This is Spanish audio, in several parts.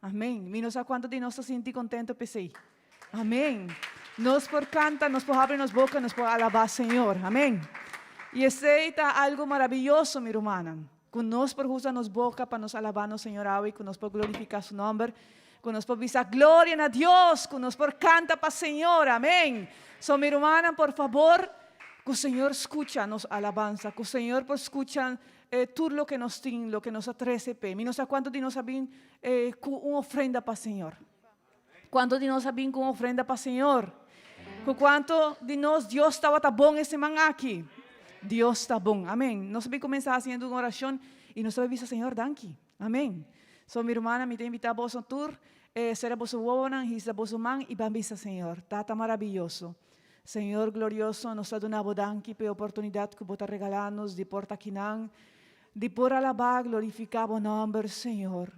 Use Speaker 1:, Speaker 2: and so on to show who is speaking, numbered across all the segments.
Speaker 1: Amém. E não sei quanto de nós se sente contente, pensei. Amém. Nós por canta, nós por abrir nossa boca, nós por alabar Senhor. Amém. E esse está algo maravilhoso, minha irmã. Que nós por usar nossa boca para nos alabar no Senhor, que nós por glorificar seu nome, que nós por visar glória a Deus, que nós por canta para o Senhor. Amém. So, minha irmã, por favor, que o Senhor escucha nos alabanza, que o Senhor por escucha tudo lo que nos tem, lo que nos atrece. E não sei quanto de nós sabem com uma ofrenda para o Senhor. Quanto de nós sabem com uma ofrenda para o Senhor. Quanto de nós Deus estava bom esse manhã aqui. Deus está bom. Amém. Nós sabemos começar fazendo uma oração e nós sabemos, Senhor, danke. Amém. So, minha irmã, me tem invitado a você tour, será você boa, hisa você mãe e bambisa, Senhor. Tá maravilhoso. Senhor glorioso, nos dá uma danke pela oportunidade que você regalar-nos de porta aqui, de por alabar, glorificar o nome, Senhor.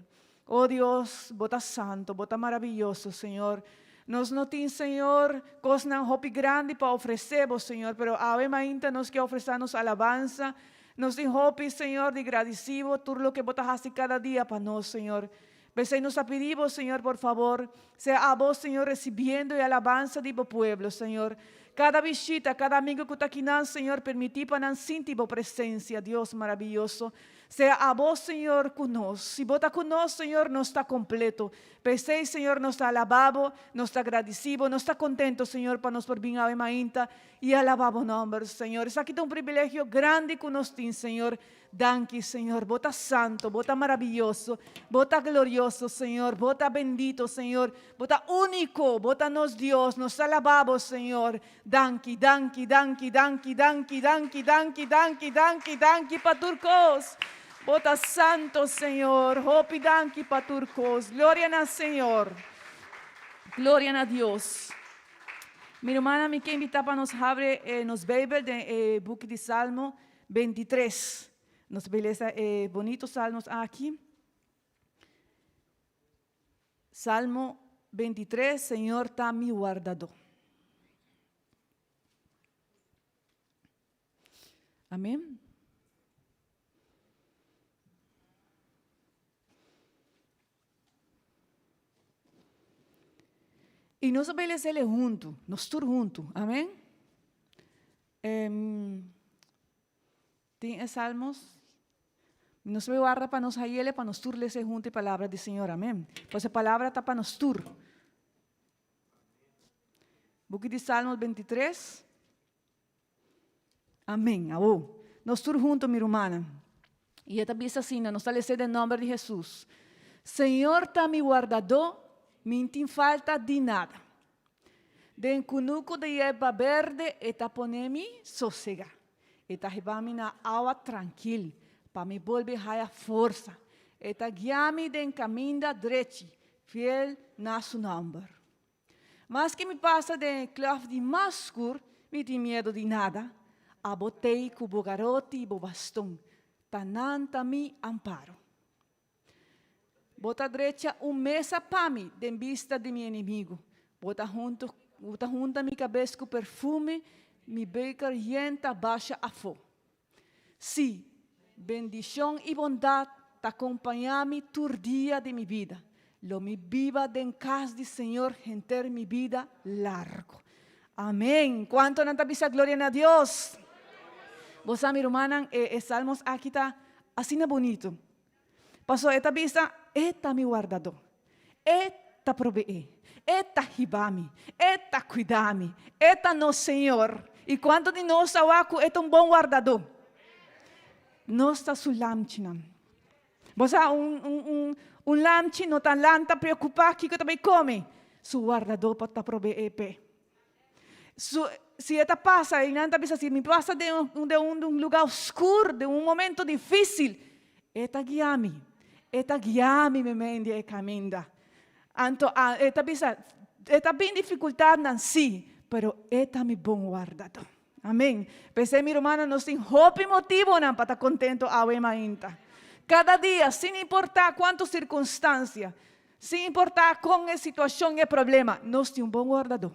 Speaker 1: Oh Deus, você santo, você maravilhoso, Senhor. Nós não temos, Senhor, coisas grande para oferecer, Senhor, pero ainda nós que oferecer-nos alabança, nós temos, Senhor, de agradecido, tudo o que você faz cada dia para nós, Senhor. Mas nos pedimos, Senhor, por favor, sea a vos, Senhor, recibiendo y alabanza de tu pueblo, Senhor. Cada visita, cada amigo que está aqui, Senhor, permitir para sentir tu presencia, Dios maravilloso. Sea a vos, Senhor, conosco. Si vos está conosco, Senhor, no está completo. Pensei, Senhor, no está alabado, no está agradecido, no está contento, Senhor, para nos por vir a mainta e alabar o nome, Senhor. Es aqui um privilégio grande que nos tem, Senhor. Danke, Senhor. Vos está santo, vos está maravilloso, vos está glorioso, Senhor. Vos está bendito, Senhor. Vos está único, vos está nos Dios, nos alabamos, Senhor. Danke, danke, danke, danke, danke, danke, danke, danke, danke, danke, paturcos. Vos está santo, Senhor. Hopi danke, paturcos. Gloria a Senhor. Gloria a Dios. Mi hermana me quer invitar para nos abrir nos Bíblia de book de Salmo 23. Nos beleza bonitos salmos aqui. Salmo 23, Senhor está me guardado. Amém? E nós vamos ler junto, nós todos juntos, amém? Tem salmos, nós vamos guardar para nós aí, para nós todos ler juntos a palavra do Senhor, amém? Pois a palavra está para nós todos. Book de Salmos 23. Amém, amor. Nós todos juntos, minha irmã. E esta diz assim, nós estamos lendo em nome de Jesus. Senhor está me guardado, não tem falta de nada. Den cunuco de hierba verde, eta ponemi sossega. Eta ribami na água tranquila, para me volver a força. Eta guiami den caminho direito, fiel na su nome. Mas que me passa de clave de mais escuro, me tem medo de nada. Abotei com o garoto e o bastão, tananta me amparo. Bota direita mesa para mim, de vista de meu inimigo. Bota junto a minha cabeça com perfume, me beca rienta baixa a fogo. Sim, bendição e bondade te acompanham-me todo dia de minha vida. Lo me viva de casa do Senhor, gente minha vida largo. Amém. Quanto não te pisa glória a Deus? Você, minha irmã, salmos aqui está assim bonito. Passou esta vista, esta me guardado, esta provee, esta ribame, esta cuidame, esta no Senhor. E quanto de nós awaku é um bom guardador. Nós está sulamchina. Você um lamchi não está lanta preocupado que também come. Su guardador para proveer pe. Se esta passa e não está pensando, me passa de um lugar oscuro, de um momento difícil, esta guia-me. Esta guia-me me mende e caminha. Então, esta pensa, esta bem dificuldade não sim, pero esta me bom guardado. Amém. Pensei, minha irmã, nós temos hope motivo não para estar contento a ainda. Cada dia, sem importar quantas circunstâncias, sem importar com a situação e problema, nós temos bom guardador.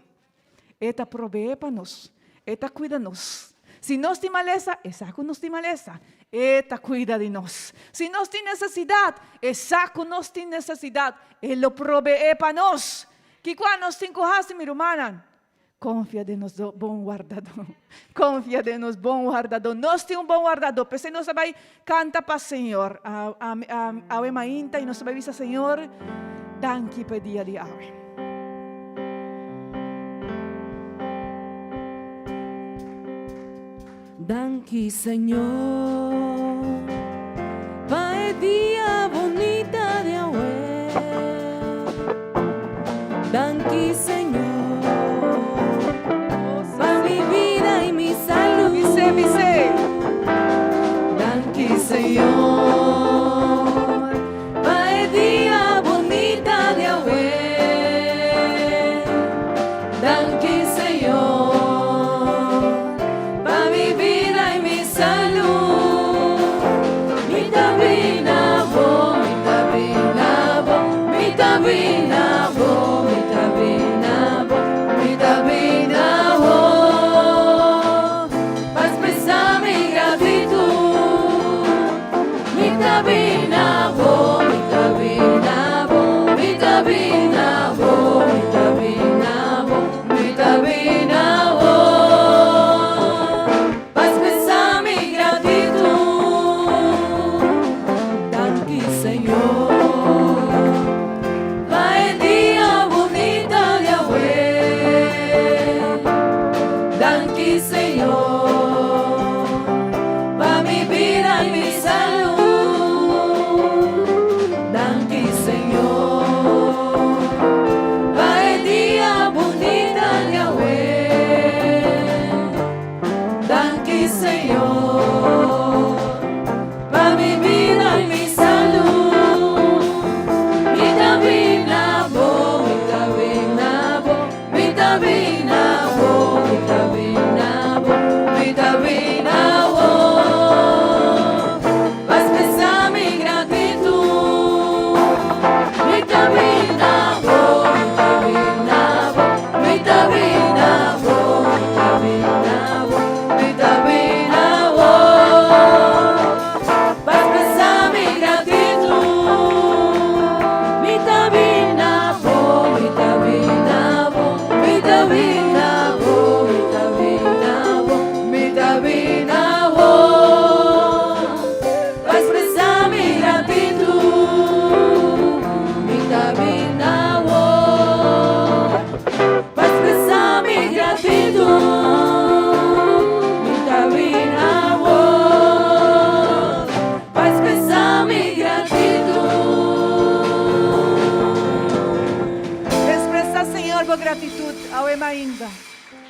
Speaker 1: Esta provee para nós, esta cuida nos. Se nós tem maleza, é saco nós tem maleza. Eta cuida de nós. Se nós tem necessidade, é saco nós tem necessidade. Ele o provee para nós. Que quando nós tem coragem, minha irmã, confia de nós, bom guardador. Confia de nós, bom guardador. Nós temos bom guardador. Pensei, nós vai cantar para o Senhor. A Ema Inta e nós vai dizer, Senhor, danke per dia de hoje.
Speaker 2: Danke, Senhor, para el día bonita de hoy. Danke, Senhor, para mi vida y mi salud.
Speaker 1: Dice.
Speaker 2: Danke, Senhor, para el día bonita de hoy. Danke, Senhor.
Speaker 1: gratitud a Ema Inda.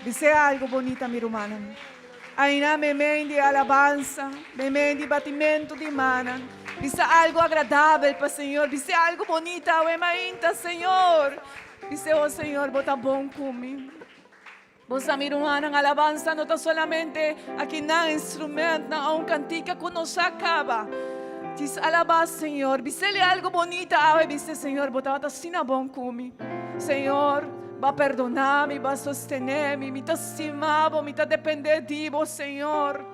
Speaker 1: Dice algo bonita, mi hermana. Ainda me mende alabanza, me mende batimento de mana. Dice algo agradável para o Senhor. Dice algo bonito a Ema Inda, Senhor. Dice, oh Senhor, vos tá bom comigo. Vos, minha irmã, alabanza não está solamente aqui na instrumento, na um cantica que nos acaba. Diz, alaba, Senhor. Dice-lhe algo bonito. Dice, Senhor, vos tá assim bom comigo. Senhor, vai perdonar-me, vai sostener-me, me tá estimado, me tá depender de vos, Senhor.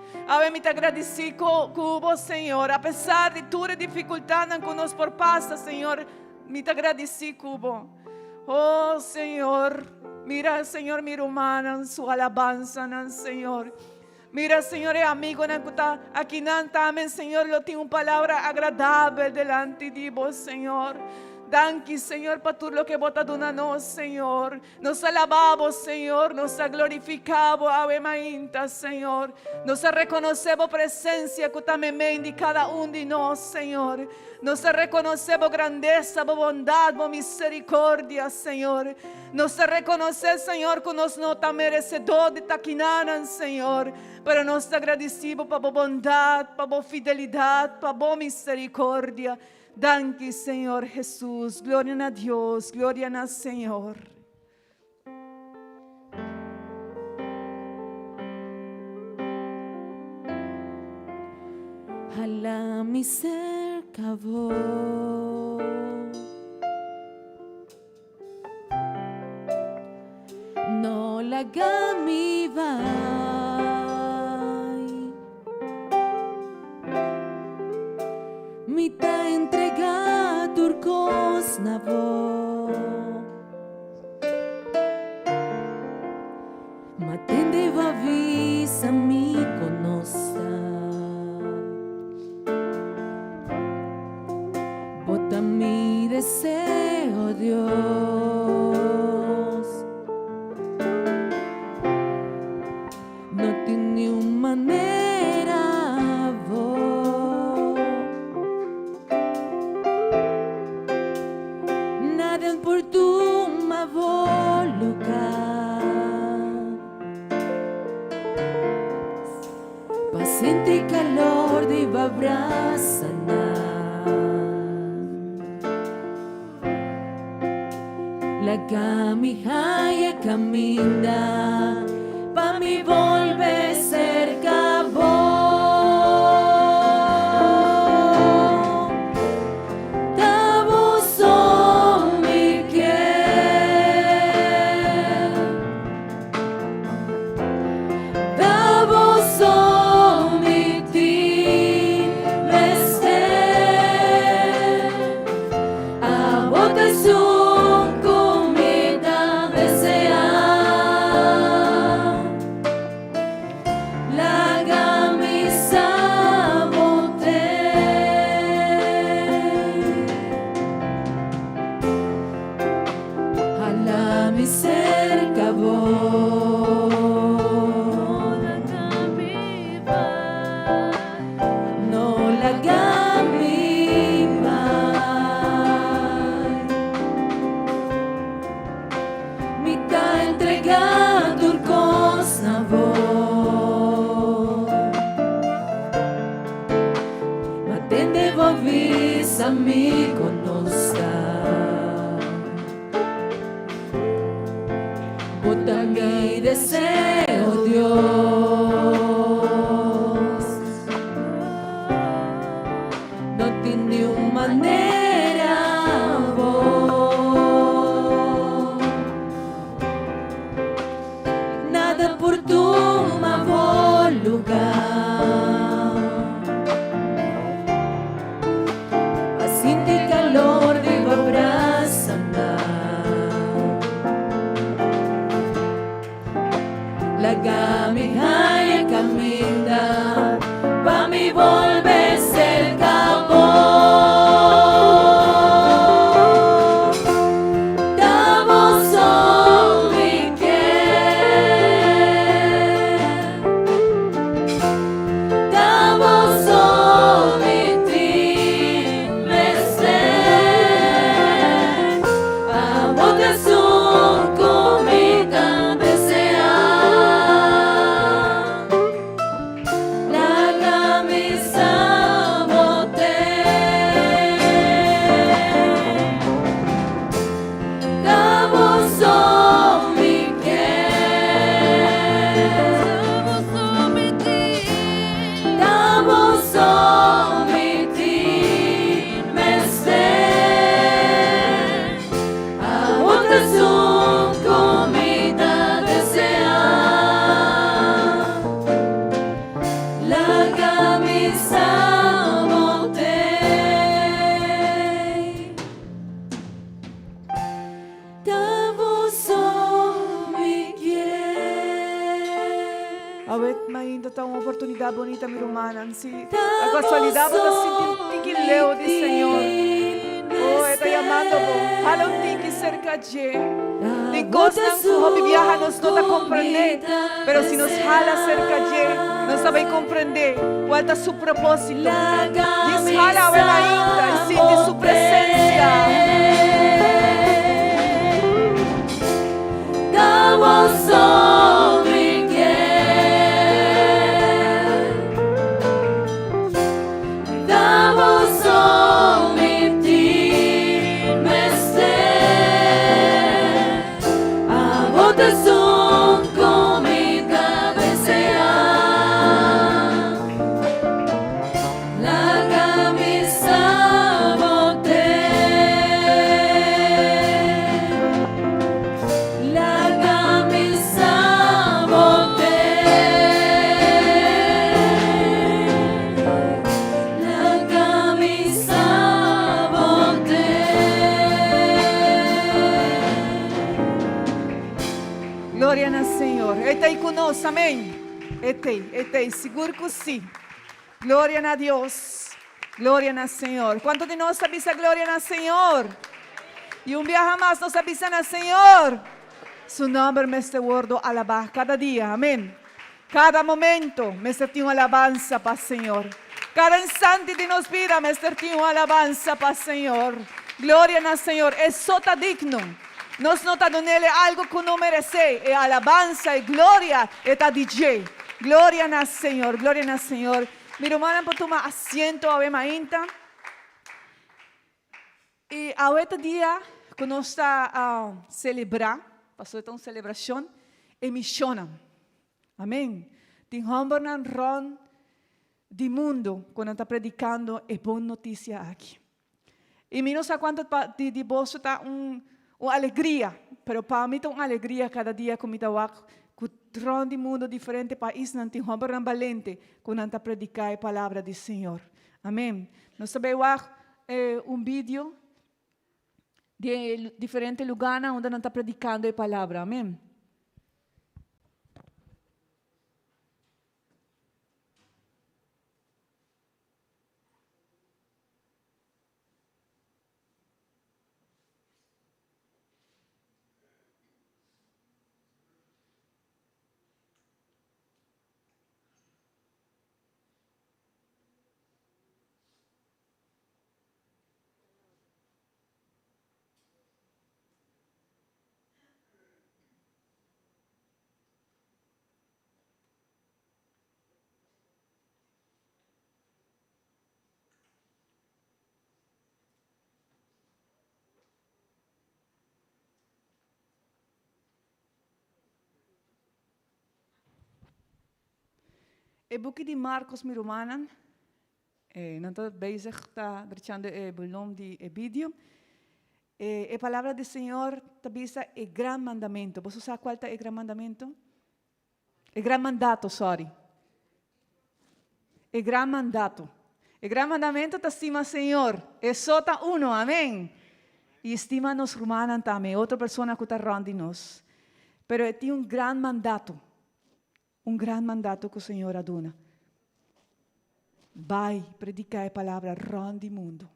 Speaker 1: Me tá agradecido com vos, Senhor. Apesar de toda a dificuldade que nos passa, Senhor, me tá agradecido com vos. Oh, Senhor, mira, Senhor, minha irmã, sua alabança, Senhor. Mira, Senhor, é amigo que está aqui, também, Senhor, eu tenho uma palavra agradável delante de vos, Senhor. Danke, Senhor, por tudo que vos está dando a nós, Senhor. Nos alabamos, Senhor, nos glorificamos, Ave Maria, Senhor. Nos reconhecemos a presença que está em cada de nós, Senhor. Nos reconhecemos grandeza, bondade, misericórdia, Senhor. Nos reconhecemos, Senhor, que nós não estamos merecedores de taquinanan, Senhor. Pero nós agradecemos por bondade, por fidelidade, por misericórdia. Danke, Senhor Jesus. Glória a Deus, glória a Senhor.
Speaker 2: Hala mi cerca vos, no la gamiva, ma tendeva visa mi conosta. Bota mi deseo, Dios. No tiene una manera, vos. Nada por tu ma lugar. Paciente y calor de abrazanar. La camija camina pa' mi volver cerca vos. Da vos son mi quier. Da vos son mi tin mester. A vos te cerca vos, no la gamima, mi ta entregado cosa vos, ma tendevo visa mi conosca. Bota mi deseo, Dios. No tiene una manera, vos. Nada por tu ma lugar. Paciente y calor de abrazar. La camija camina pa' mi volver cerca vos. Da vos son mi quer. Da vos son mi tin mester. A vos te son comida
Speaker 1: Awet mainda ta uma oportunidade bonita mi rumanan si a casualidad vos sentir leo de Señor. Oh, está llamando vos. Hala un tiki cerca de. Ni cosas su hobby viaja nos no la comprender, pero si nos jala cerca de, nos sabe comprender cuál es su propósito. Dios jala a mainda y siente su presencia.
Speaker 2: Vos son mi quer. Da vos son mi tin mester. A vos te son comida desear. La camisa boté. La camisa boté. La camisa boté.
Speaker 1: Glória ao Senhor. Ele está aí conosco, amém? Ele está aí, seguro que sim. Glória a Deus. Glória ao Senhor. Quanto de nós avisa glória ao Senhor? E dia mais nos avisa ao Senhor. Su nombre me este guardo alabar cada dia, amém? Cada momento me senti uma alabança para o Senhor. Cada instante de nossa vida me senti uma alabança para o Senhor. Glória ao Senhor. É só digno. Nós não está dando ele algo que não merece. É alabança e glória. Está DJ. Glória ao Senhor. Glória ao Senhor. Mi hermana, por tomar asiento a ver ainda. E a este dia, que nós está a celebrar, passou então celebração, e missão. Amém. Tem Hamburnan Ron do mundo, quando está predicando, é boa notícia aqui. E não sei quanto de vós está uma alegria, pero para mim é uma alegria cada dia que me dá que tron de mundo diferente país não tem Hamburnan valente, quando está predicando a palavra do Senhor. Amém. Nós sabemos vídeo de diferentes lugares onde não está predicando a palavra. Amém. O boek de Marcos, mijn romanen, não está bezig, está deixando o volume de vídeo. A palavra do Senhor está vista o gran mandamento. Você sabe qual é o gran mandamento? O gran mandato, sorry. O gran mandato. O gran mandamento está estima Senhor. É só uno, amém? E estima nos romanos também, outra pessoa que está rondando nós. Pero tem gran mandato. Gran mandato que o Senhor aduna. Vai predicar a palavra ronde mundo.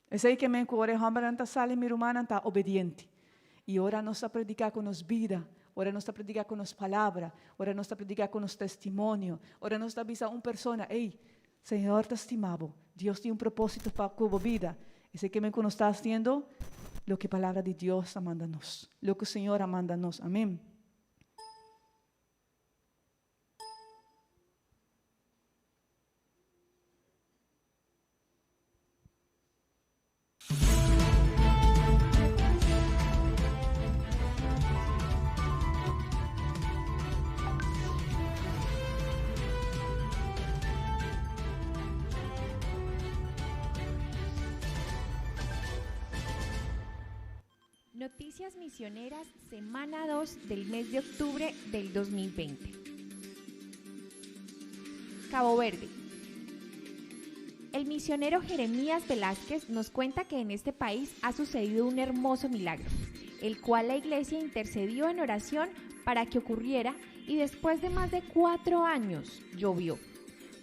Speaker 1: É aí que me encoore, Hamburnan está sale, mi hermana está obediente. E ora nós está predicar com nos vida, ora nós está predicar com nos palavra, ora nós está predicar com nos testemunho, ora nós está avisar uma pessoa, ei, Senhor te estimado, Deus tem propósito para a tua vida. É aí que me nos está fazendo lo que a palavra de Deus manda nos, lo que o Senhor manda nos. Amém.
Speaker 3: Noticias Misioneras, semana 2 del mes de octubre del 2020. Cabo Verde. El misionero Jeremías Velázquez nos cuenta que en este país ha sucedido un hermoso milagro, el cual la iglesia intercedió en oración para que ocurriera y después de más de 4 años llovió.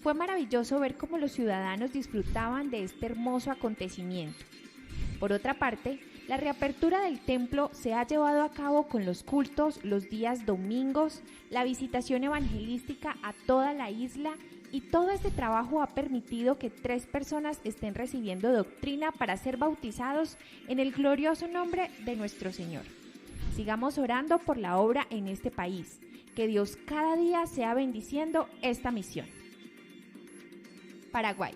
Speaker 3: Fue maravilloso ver cómo los ciudadanos disfrutaban de este hermoso acontecimiento. Por otra parte, la reapertura del templo se ha llevado a cabo con los cultos los días domingos, la visitación evangelística a toda la isla y todo este trabajo ha permitido que 3 personas estén recibiendo doctrina para ser bautizados en el glorioso nombre de nuestro Señor. Sigamos orando por la obra en este país, que Dios cada día sea bendiciendo esta misión. Paraguay.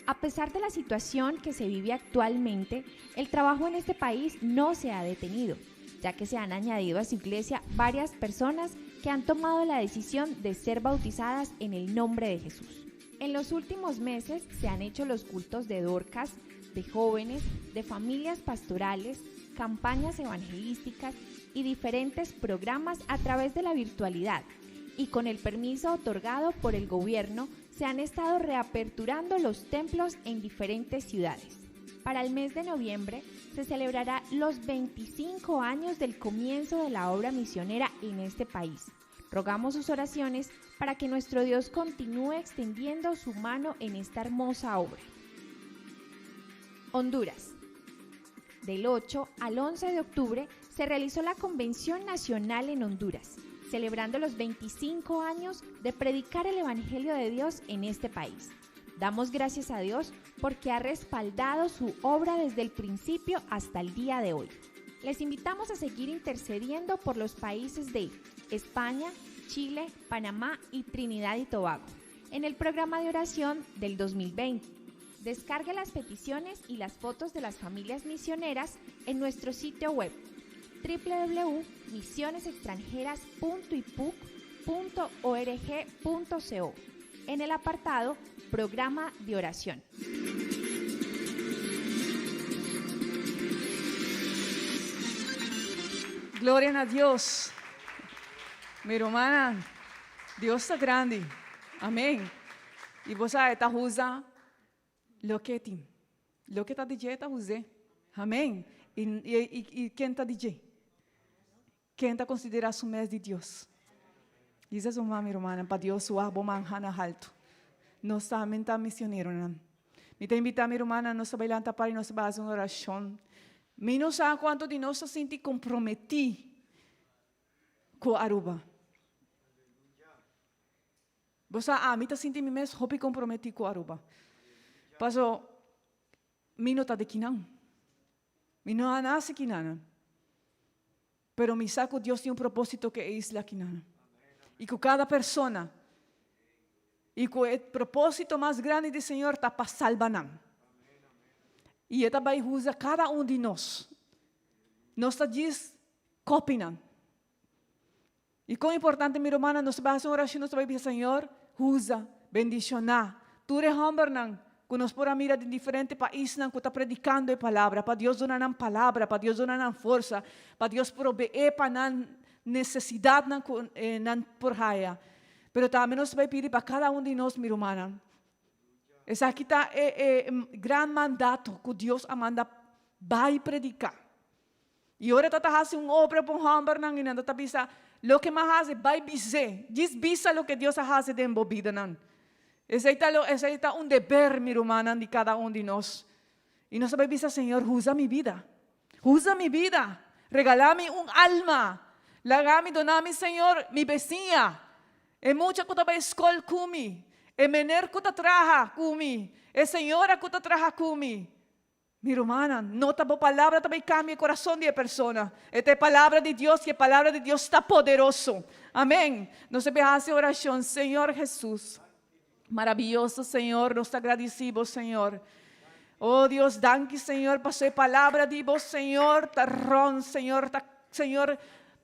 Speaker 3: A pesar de la situación que se vive actualmente, el trabajo en este país no se ha detenido, ya que se han añadido a su iglesia varias personas que han tomado la decisión de ser bautizadas en el nombre de Jesús. En los últimos meses se han hecho los cultos de Dorcas, de jóvenes, de familias pastorales, campañas evangelísticas y diferentes programas a través de la virtualidad, y con el permiso otorgado por el gobierno, se han estado reaperturando los templos en diferentes ciudades. Para el mes de noviembre se celebrará los 25 años del comienzo de la obra misionera en este país. Rogamos sus oraciones para que nuestro Dios continúe extendiendo su mano en esta hermosa obra. Honduras. Del 8 al 11 de octubre se realizó la Convención Nacional en Honduras, celebrando los 25 años de predicar el Evangelio de Dios en este país. Damos gracias a Dios porque ha respaldado su obra desde el principio hasta el día de hoy. Les invitamos a seguir intercediendo por los países de España, Chile, Panamá y Trinidad y Tobago en el programa de oración del 2020. Descargue las peticiones y las fotos de las familias misioneras en nuestro sitio web www.misionesextranjeras.ipuc.org.co en el apartado Programa de Oración.
Speaker 1: Gloria a Dios. Mi hermana, Dios está grande. Amén. Y vos sabes, está usa lo que está DJ está usa. Amén. Y quién está DJ? ¿Quién está considerado su mes de Dios? Dice su mamá, mi hermana, para Dios su arbo manjana alto. No está misionero, ¿no? Me te invita, mi hermana, no se bailanta para y no se va a hacer una oración. Me no sabe cuánto de nosotros se siente comprometido com Aruba. Você me tá sentindo mesmo hopi comprometido com Aruba. Paso, mi não tá de Quinan. Mi não nasce Quinan. Pero mi saco Dios tiene un propósito que es la Quinan. Y con cada persona. Y con el propósito más grande del Señor está para salvar. Y esta vai usa cada de nós. Nós está diz copinan. E quão importante, minha irmã, nós vamos fazer uma oração, nós vamos dizer, Senhor, usa, bendicionar. Tu eres homem, que nós podemos mirar de diferentes países, que está predicando a palavra, para Deus dar a palavra, para Deus dar a força, para Deus proveer para a necessidade na porraia. Pero também nós vamos pedir para cada de nós, minha irmã. Esse aqui está o grande mandato que Deus manda, vai predicar. E agora está fazendo uma obra para o homem, e não está pensando, lo que más hace, vai dizer. Diz bisa lo que Deus hace de envolvida. Esse está um dever, minha irmã, de cada de nós. E nós vai dizer, Senhor, usa minha vida. Usa minha vida. Regala-me alma. Lagame, doname, Senhor, mi vizinha. E muita coisa para a escola comigo. E menor que trabalha comigo. E senhora que trabalha comigo. Minha irmã, não está boa palavra, também cambia o coração de pessoa. Esta é a palavra de Deus, e a palavra de Deus está poderoso. Amém. Nós fazemos oração, Senhor Jesus. Maravilhoso, Senhor, nós te agradecemos, Senhor. Oh Deus, danke, Senhor, por sua palavra de vos, Senhor. Tarrón, Senhor, Senhor,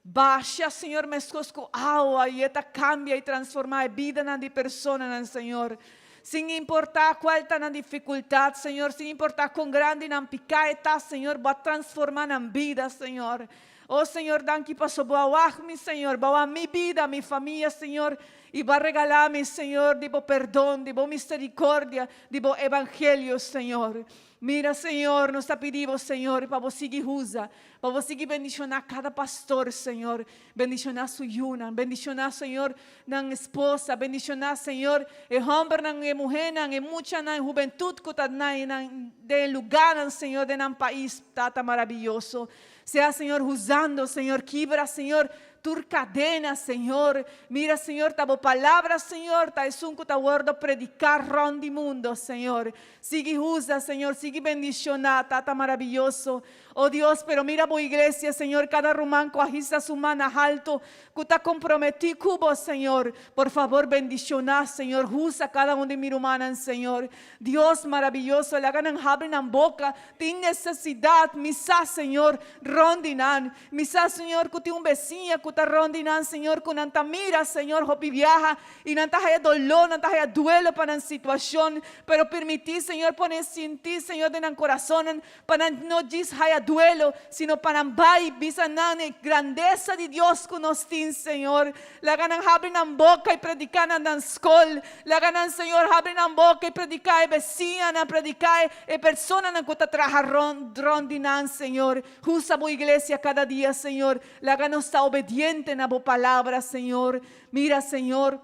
Speaker 1: baixa, Senhor, mescos com água, e esta cambia e transforma a vida de pessoa, Senhor. Sem importar qual está na dificuldade, Senhor, sem importar quão grande na picada está, Senhor, vai transformar na vida, Senhor. Oh, Senhor, danke passo boa Senhor, boa minha vida, minha família, Senhor, e vai regalar-me, Senhor, de bom perdão, de boa misericórdia, de bom evangelho, Senhor. Mira, Senhor, nós te pedimos, Senhor, para você que usa, para você que bendicionar cada pastor, Senhor, bendicionar sua yuna, bendicionar, Senhor, na esposa, bendicionar, Senhor, e homem, e mulher, e muita na juventude que está de lugar, Senhor, de um país tão maravilhoso. Sea, Senhor, usando, Senhor, quebra, Senhor, tu cadena, Senhor. Mira, Senhor, ta palavra, Senhor, ta esunco ta guardo predicar rondi mundo, Senhor. Sigue usa, Senhor, sigue bendicionar, tata maravilloso. Oh Dios, pero mira boa igreja, Senhor, cada román coagista su mano alto, que ta comprometido cubo, Senhor. Por favor, bendicionar, Senhor, usa cada de mi humana, Senhor. Dios maravilloso, la ganan abren en boca, tem necessidade, misa, Senhor, rondinan. Misa, Senhor, que tem vecina, que putarron dinan, Señor, con anta mira, Señor, hopi viaja, y nanta haya dolor, nanta haya duelo para la situación, pero permití, Señor, poner sin ti, Señor, de nan corazón, para no gis haya duelo, sino para bai, bisanan, grandeza de Dios con nosotros, Señor. La ganan abren la boca y predican en skol, la ganan, Señor, abren la boca y predican, vecinan, predican, personas que te trajan rondinan, Señor. Usa tu iglesia cada día, Señor. La ganan está obediente en tu palabra, Señor. Mira, Señor.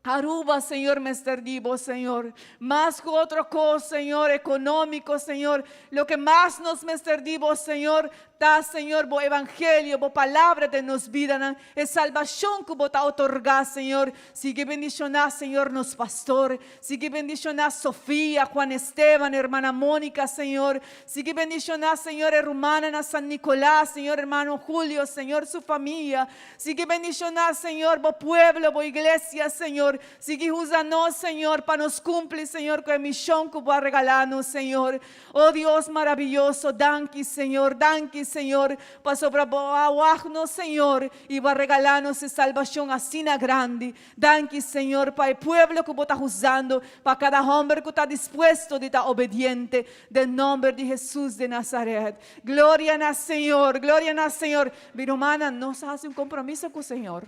Speaker 1: Aruba, Señor, Mester Divo, Señor. Más que otra cosa, Señor, económico, Señor. Lo que más nos, Mester Divo, Señor, da, Señor, bo evangelio, bo palabra de nos vida, es salvación que vos te otorgas, Señor. Sigue bendicionar, Señor, nos pastor. Sigue bendicionar Sofía, Juan Esteban, hermana Mónica, Señor. Sigue bendicionar, Señor, hermana San Nicolás, Señor, hermano Julio, Señor, su familia. Sigue bendicionar, Señor, bo pueblo, bo iglesia, Señor. Sigue usando, Señor, para nos cumplir, Señor, con la misión que vos regalarnos, Señor. Oh Dios maravilloso, danke, Señor, danke, Señor, para sobreaguarnos, Señor, y va a regalarnos esa salvación así grande. Danke, Señor, para el pueblo que vos estás usando, para cada hombre que está dispuesto de estar obediente, del nombre de Jesús de Nazaret. Gloria al Señor, gloria al Señor. Mi hermana, nos hace un compromiso con el Señor.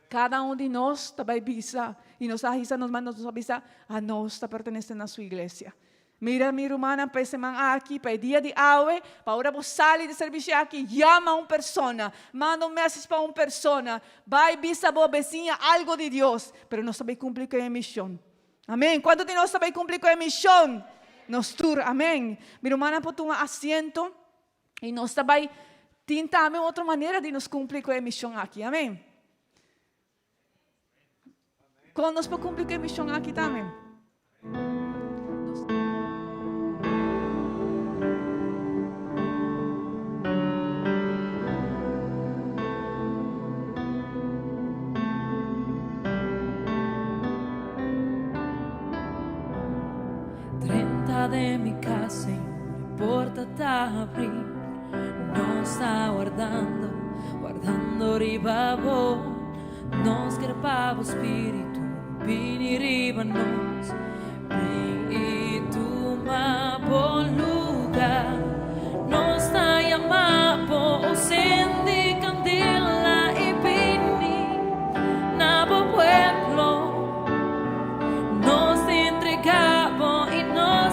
Speaker 1: Cada uno de nós está avisa y nos avisa, nos manda, nos avisa a nós está perteneciendo a su iglesia. Mira, mi hermana, para semana aqui, para o dia de hoje, para ahora vos salir de servicio aqui, llama a uma persona, manda mensaje para uma persona, vai visa a vos vecina algo de Dios, pero no sabe cumplir con la misión. Amén. ¿Cuánto de nós sabe cumplir con la misión? Nos tur, amén. Mi hermana, pode tomar asiento y nós também tentar outra maneira de nos cumprir com a missão aqui, amém? Como nós podemos cumprir com a missão aqui também?
Speaker 2: De mi casa y la puerta está a abrir, nos está guardando riba vos, nos crepa o espíritu, vini riba nos, y tu ma buen lugar, nos está llamando, sendi candela y vini, nabo pueblo, nos entregamos y nos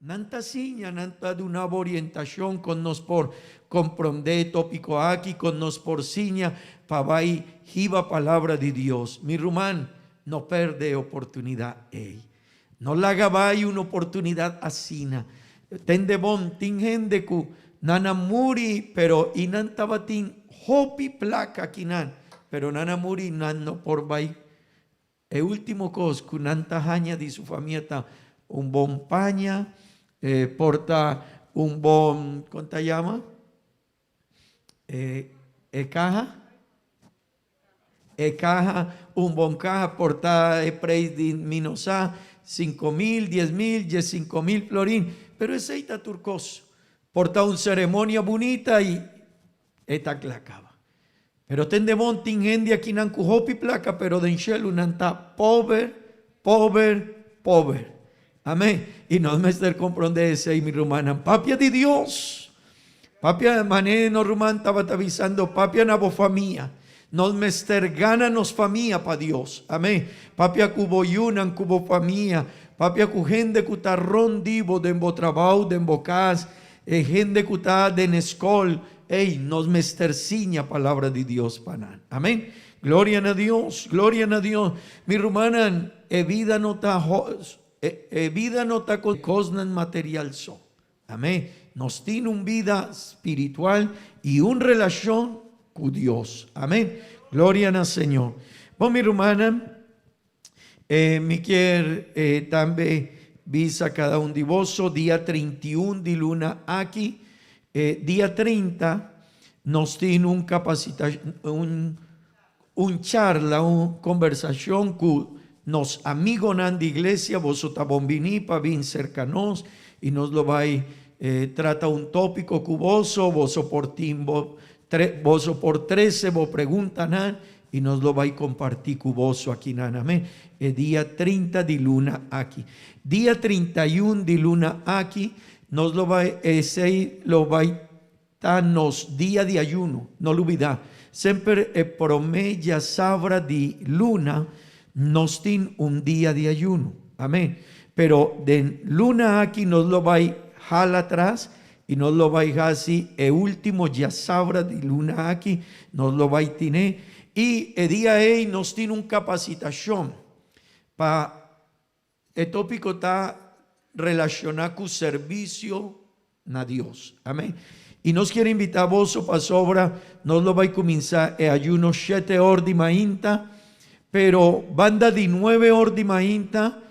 Speaker 4: Nanta signa, nanta de una orientación con nos por comprender tópico aquí, con nos por signa, pavai, jiva palabra de Dios. Mi rumán, no perde oportunidad, no la gabay una oportunidad asina. Tende bon, tingende ku, nana muri, pero inantabatin, hopi placa kinan, pero nana muri, nano por bay. E último cos, kunanta haña di su familia, un bon paña, porta un bon, ¿cómo te llama? Caja. Caja, un bon caja, porta preis de minosá, 5,000, 10,000, 5,000 florín, pero es eita turcoso. Porta una ceremonia bonita y esta clacaba. Pero tende montin gente aquí nan cujopi placa, pero de enchelo nanta pobre. Amén. Y no me estar comprende ese y mi rumana. Papia de Dios. Papia mané no rumán estaba avisando. Papia na bo famia. Nos me estar gana nos famia pa Dios. Amén. Papia cubo yunan cubo famia. Papia cu gente cutarrón divo de embo trabajo de embo cas. Gente cuta de nescol. Ey, nos me esterciña palabra de Dios panan. Amén. Gloria a Dios. Gloria a Dios. Mi rumana vida no está vida no está con cosas material so. Amén. Nos tiene una vida espiritual y una relación con Dios. Amén. Gloria al Señor. Bueno, mi hermana, me quiere también visa cada un divoso día 31 de luna aquí. Día 30 nos tiene un capacitación, un charla, una conversación con nos amigos de iglesia, vosotros bombini para bien cercanos y nos lo va trata un tópico cuboso, vos por timbo, vos por 13 vos preguntan y nos lo va a compartir cuboso aquí naname. Día 30 de luna aquí. Día 31 de luna aquí nos lo va ese lo va a nos día de ayuno, no lo olvida. Siempre promedia sabra de luna nos tiene un día de ayuno. Amén. Pero de luna aquí nos lo va a jalar atrás y nos lo va a así. El último ya sabra de luna aquí nos lo va a tener. Y el día nos tiene una capacitación para el tópico está relacionado con servicio a Dios. Amén. Y nos quiere invitar a vos para sobra, nos lo va a comenzar el ayuno 7 horas de mainta. Pero banda de 9 horas de mainta,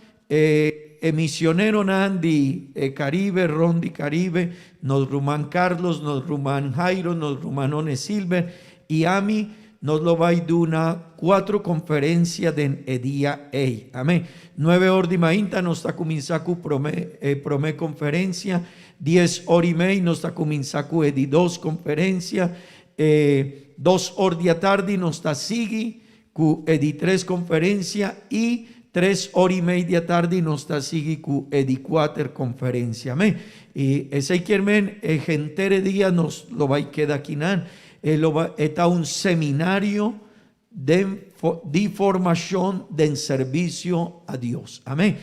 Speaker 4: misionero Nandi, Caribe, Rondi Caribe, nos ruman Carlos, nos ruman Jairo, nos rumanone Silver, y a mí nos lo va a dar una 4 conferencias de día. Amén. 9 horas de mainta nos está comenzando prome conferencia, 10 horas y media nos está comenzando 2 conferencias, 2 horas de tarde nos está sigue, edi 3 conferencia y 3 horas y media tarde nos está sigue cu edi 4 conferencia. Amén. Y ese quiermen gentere día nos lo va a quedar aquí está un seminario de formación de servicio a Dios. Amén.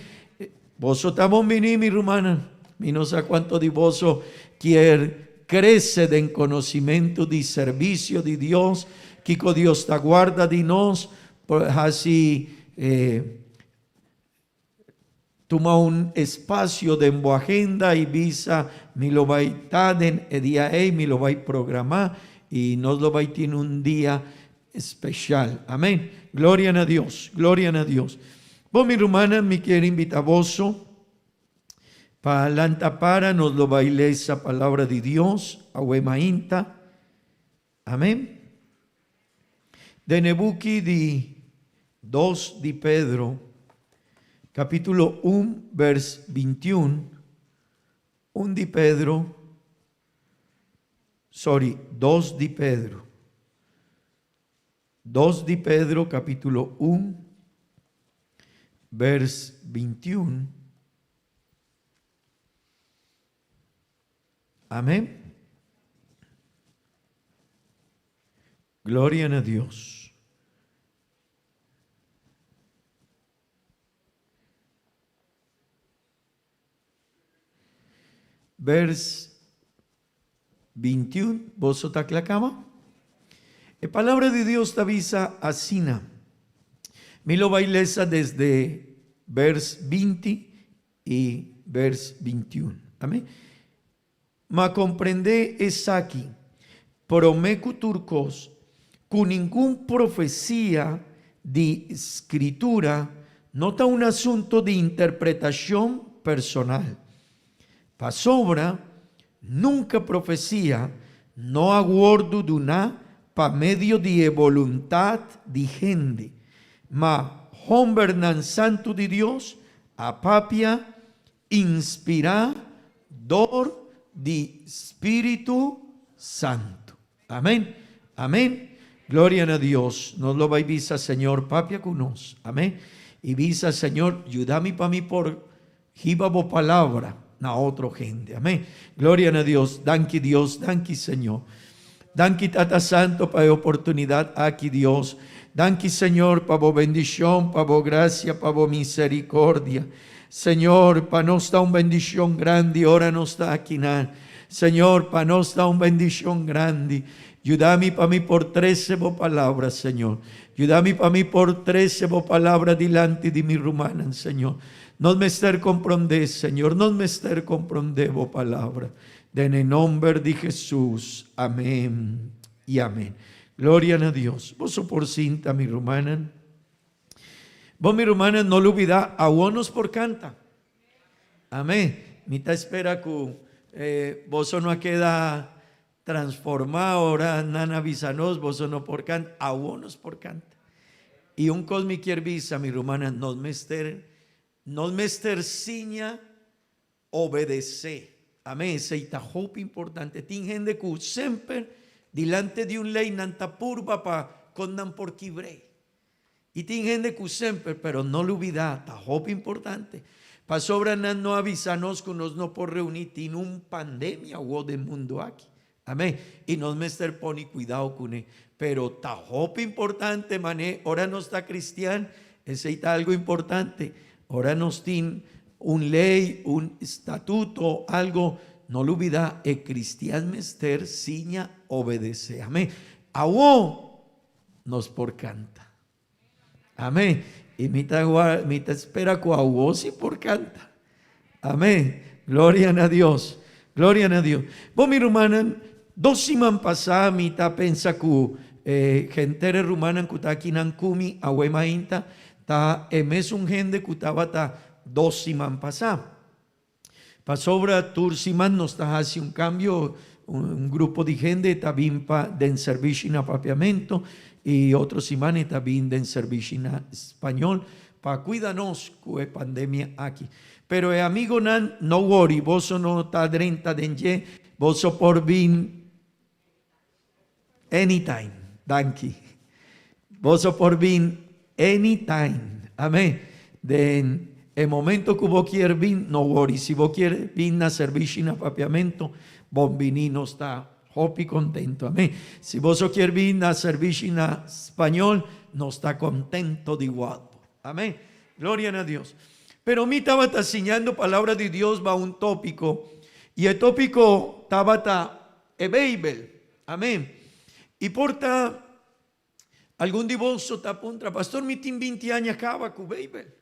Speaker 4: Vosotros venir mi hermana, y no sé cuánto de vosotros quiere crece en conocimiento de servicio de Dios. Kiko Dios te guarda de nos, así toma un espacio de en agenda y visa, me lo va a estar en el día, me lo va a programar y nos lo va a tener un día especial. Amén. Gloria a Dios, gloria a Dios. Bueno, mi hermana, me quiere invitar a vos para lantapara, nos lo va a leer esa palabra de Dios, a Huemainta. Amén. De Nebuki de 2 de Pedro, capítulo 1, vers 21, 2 de Pedro, 2 de Pedro, capítulo 1, vers 21. Amén. Gloria a Dios. vers 21, vos está clacama. La palabra de Dios te avisa asina. Me lo bailesa desde vers 20 y vers 21. Amén. Ma comprende es aquí, promeco turcos, con ningún profecía de escritura, nota un asunto de interpretación personal. Pa sobra, nunca profecía, no aguardo de una pa medio de voluntad de gente, ma hombernan santo de Dios, a papia, inspira, dor de Espíritu Santo. Amén, amén. Gloria a Dios. Nos lo va a visa, Señor, papia con nos. Amén. Y visa, Señor, ayúdame para mí por jibabo palabra na otro gente. Amén. Gloria a Dios. Danki Dios, danki Señor. Danki Tata Santo para la oportunidad aquí, Dios. Danki Señor para la bendición, para la gracia, para la misericordia. Señor, para nos da una bendición grande, ahora nos está aquí. Señor, para nos da una bendición grande. Ayúdame para mí por 13 palabras, Señor. Ayúdame para mí por 13 palabras delante de mi rumana, Señor. No me estar comprender, Señor. No me estar comprender palabra. En el nombre de Jesús. Amén y amén. Gloria a Dios. Vos por cinta, mi rumana. Vos, mi rumana, no lo olvida a unos por canta. Amén. Mita espera que vos no queda transformado, ahora nana visanos, vos no por canta, a unos por canta. Y un cosmi quiere visa, mi rumana, no me ester ciña obedece. Amén. Ese itajope importante. Tiene gente que siempre delante de un ley nanta purba pa condan por quibre. Y tiene gente que siempre, pero no lo olvida, itajope importante. Pa sobra no avisanos que nos no por reunir en un pandemia o de mundo aquí. Amén. Y nos me estar poni cuidado con él. Pero itajope importante, mané. Ahora no está cristiano. Ese está algo importante. Ahora nos tiene un ley, un estatuto, algo, no lo olvida, el cristiano mester ciña obedece. Amén. Aún nos por canta. Amén. Y mita espera que aún sí por canta. Amén. Gloria a Dios. Gloria a Dios. Vos, mi rumana, 2 semanas pasadas, mita pensa que gente rumana que está aquí en Ancumi, ahuema inta, ta emes un gente que estaba ta 2 semanas pasadas. Pasobra tursiman nos está haciendo un cambio, un grupo de gente está bien de servicio en apapiamento y otros semanas está bien de servicio en español para cuidarnos con la pandemia aquí. Pero amigo no worry, vos no está 30 de vos por bien anytime, danke. Vos por bien anytime, amén. De el momento que vos quieres vir, no worry. Si vos quieres vir a servicio en apapiamento, vos vinino está hopi contento. Amén. Si vos quieres vir a servicio en español, no está contento de igual. Amén. Gloria a Dios. Pero mí estaba enseñando palabra de Dios va un tópico. Y el tópico estaba el Bible. Amén. Y porta algún divorcio está puntra. Pastor, mi tiene 20 años acaba con Bible.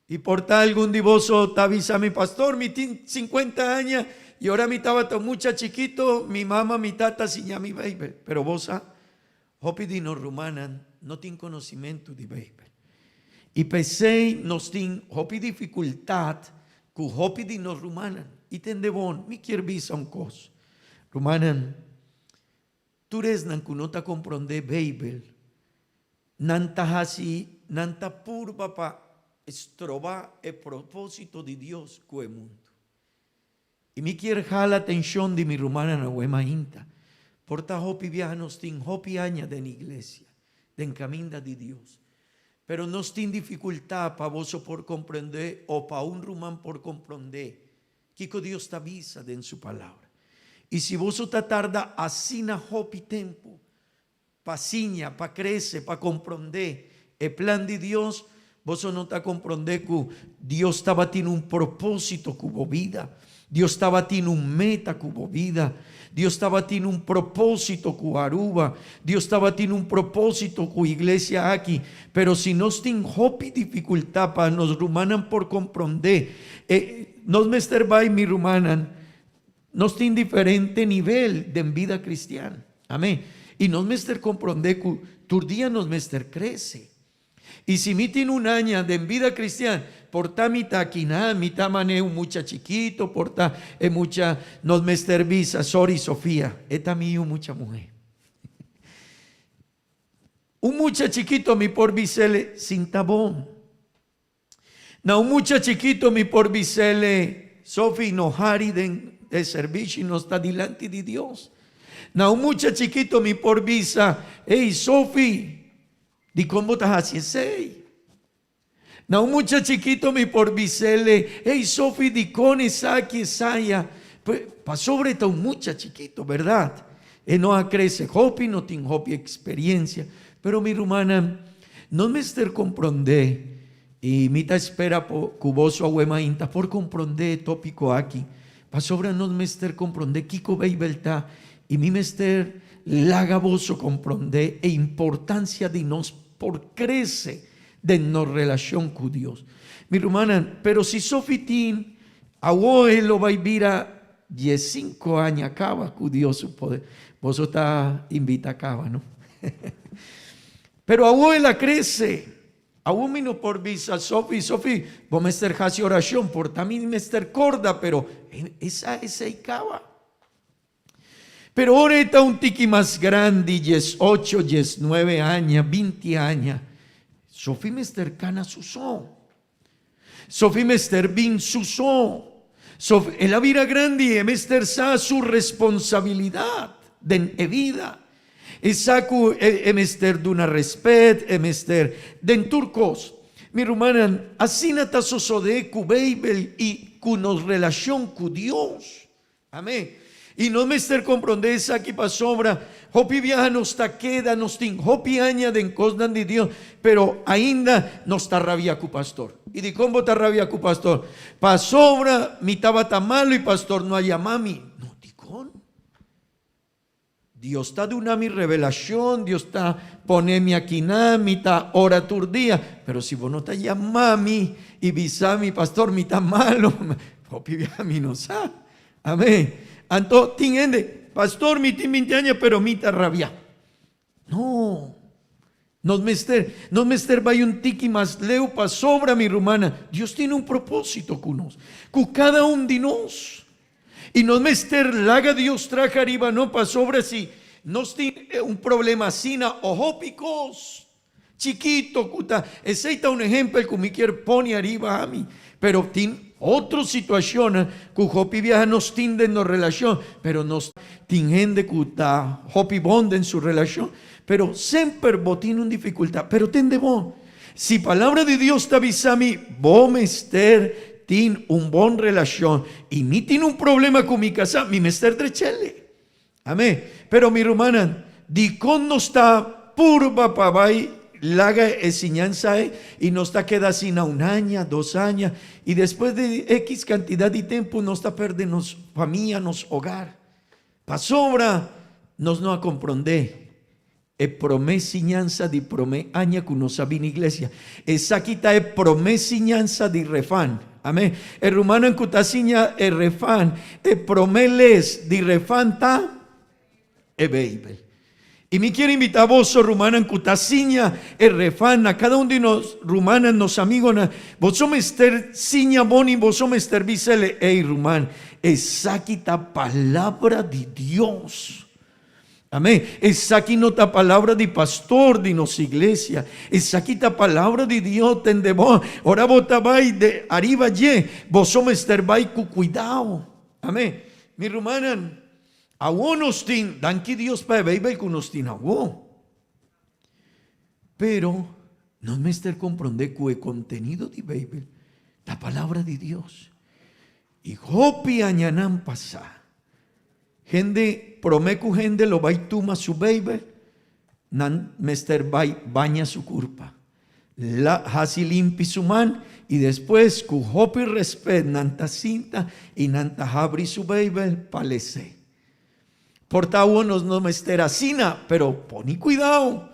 Speaker 4: Y por tal algún divorcio te avisa mi pastor, mi tiene 50 años y ahora mi estaba mucha chiquito, mi mamá, mi tata siña mi Bible. Pero vos, hopi di nos rumanan, no tiene conocimiento de Bible. Y pensé, nos tiene hopi dificultad, que hopi di nos rumanan. Y tende bon, mi quiere visa un cos. Rumanan, tú eres nan que no te comprende Bible, nanta hasi, nanta purba pa estroba el propósito de Dios con el mundo. Y me quiere jalar la atención de mi rumana na huema inta. Porta hopi viajanos tin hopi aña de la iglesia, de encamina de Dios. Pero no tiene dificultad para vos por comprender o para un rumán por comprender que Dios te avisa en su palabra. Y si vos te tarda así na hopi tiempo, pa siña, pa crece, pa comprender el plan de Dios, vos no te comprender que Dios estaba teniendo un propósito con vida. Dios estaba tiene un meta cubo vida. Dios estaba tiene un propósito cu Aruba. Dios estaba tiene un propósito cu iglesia aquí. Pero si nos tiene hopi dificultad para nos rumanan por comprender, nos mester vai mi rumanan, nos tiene diferente nivel de vida cristiana. Amén. Y nos mester comprender que tu día nos mester crece. Y si mi tiene un año de vida cristiana, porta mitad aquí nada, mitad mané un mucha chiquito, porta mucha nos mester visa, sorry Sofía, esta mío mucha mujer. Un mucha chiquito mi por visele sin tabón. Na un mucha chiquito mi por visele Sofi no hari de servicio y no está delante de Dios. Na un mucha chiquito mi por visa, hey Sofi, di cómo estás haciendo. Na un mucha chiquito mi por visele, hey Sofi, di con Isaki, Saya, pa sobre todo un mucha chiquito, ¿verdad? No crece hopi, no tiene hopi experiencia, pero mi rumana, no me ester comprende, y mita espera po cuboso ahuema inta por comprender tópico aquí, pa sobre no me ester comprende, kiko beibelta, y mi mester lagaboso comprende, e importancia de nos por crece de nos relación con Dios. Mi rumana, pero si Sofitín, abuelo lo va a vivir a 15 años acaba con Dios su poder. Vos está invita acaba, ¿no? Pero abuela crece. Aún no por visa, Sofi, vos me estar haciendo oración, por también me estar corda, pero esa acaba. Pero ahora está un tiki más grande, 18, 19 años, 20 años. Sofi me estar cana susó. Sofi me estar bin susó. En la vida grande, me estar sa su responsabilidad de vida. Esaku emester de una respet, emester den turcos. Mi rumanan, así nata sosode cu Bible y cu nos relación con Dios. Amén. Y no me estar comprender esa aquí pa sobra. Hopi viaja nos ta queda, nos tin hopi aña de encosdan de Dios, pero ainda nos ta rabia cu pastor. Y de cómo ta rabia cu pastor. Pa sobra mi tabata malo y pastor no haya mami. No, ticón. Dios está de una mi revelación, Dios está ponemi aquí nada, mi ta ora turdía. Pero si vos no te llamami y visa mi pastor, mi ta malo, hopi viaja mi no sa. Amén. Anto tiende, pastor, mi tin 20 años, pero mi ta rabia. No. No me ester vaya un tiki más leo pa sobra mi rumana. Dios tiene un propósito con nos, con cada uno de nos. Y no me ester laga Dios traja arriba, no pa sobra si nos tiene un problema sina ojópicos. Chiquito, cuta. Ese está un ejemplo que me quiere pone arriba a mí. Pero tiene otra situación que hopi viaja nos tiende en relación, pero nos tiende que hopi bonde en su relación. Pero siempre vos tiene una dificultad. Pero tende vos. Si palabra de Dios te avisa a mí, vos mester tiene un bon relación y mi tiene un problema con mi casa, mi mester trechele. Amén. Pero mi rumana, di con no está purba pavai, laga enseñanza y no está queda sin a 1 año, 2 años y después de X cantidad de tiempo no está perdiendo familia, nos hogar. Pa sobra nos no a comprender. Promesa di promé aña que nos sabe en iglesia. Esa quita promesa di refán. Amén. El rumano en cutasiña el refán. Promeles di refán ta Bible. Y me quiero invitar a vos, rumana en cutasiña el refán. A cada uno de nos rumanas, nos amigos. Vos somos ester siña boni, vos somos ester bisele. Ey, rumán. Esa quita palabra de Dios. Amén. Esa aquí no está palabra de pastor de nuestra iglesia. Esa aquí está palabra de Dios. Tende vos. Ahora vos estabais de arriba ye. Vos somos estar con cuidado. Amén. Mi rumana, a vos nos tin. Dan que Dios para beber con nos tin a vos. Pero no me estar comprender que el contenido de beber la palabra de Dios. Y hopi añanan pasar. Gente, promecu gente lo vai tuma su baby, nan mester vai baña su culpa. la hasi limpi suman, y después ku hopi respet nanta cinta y nanta habri su Bible palese. Portavo nos no mestera sina, pero poni cuidado.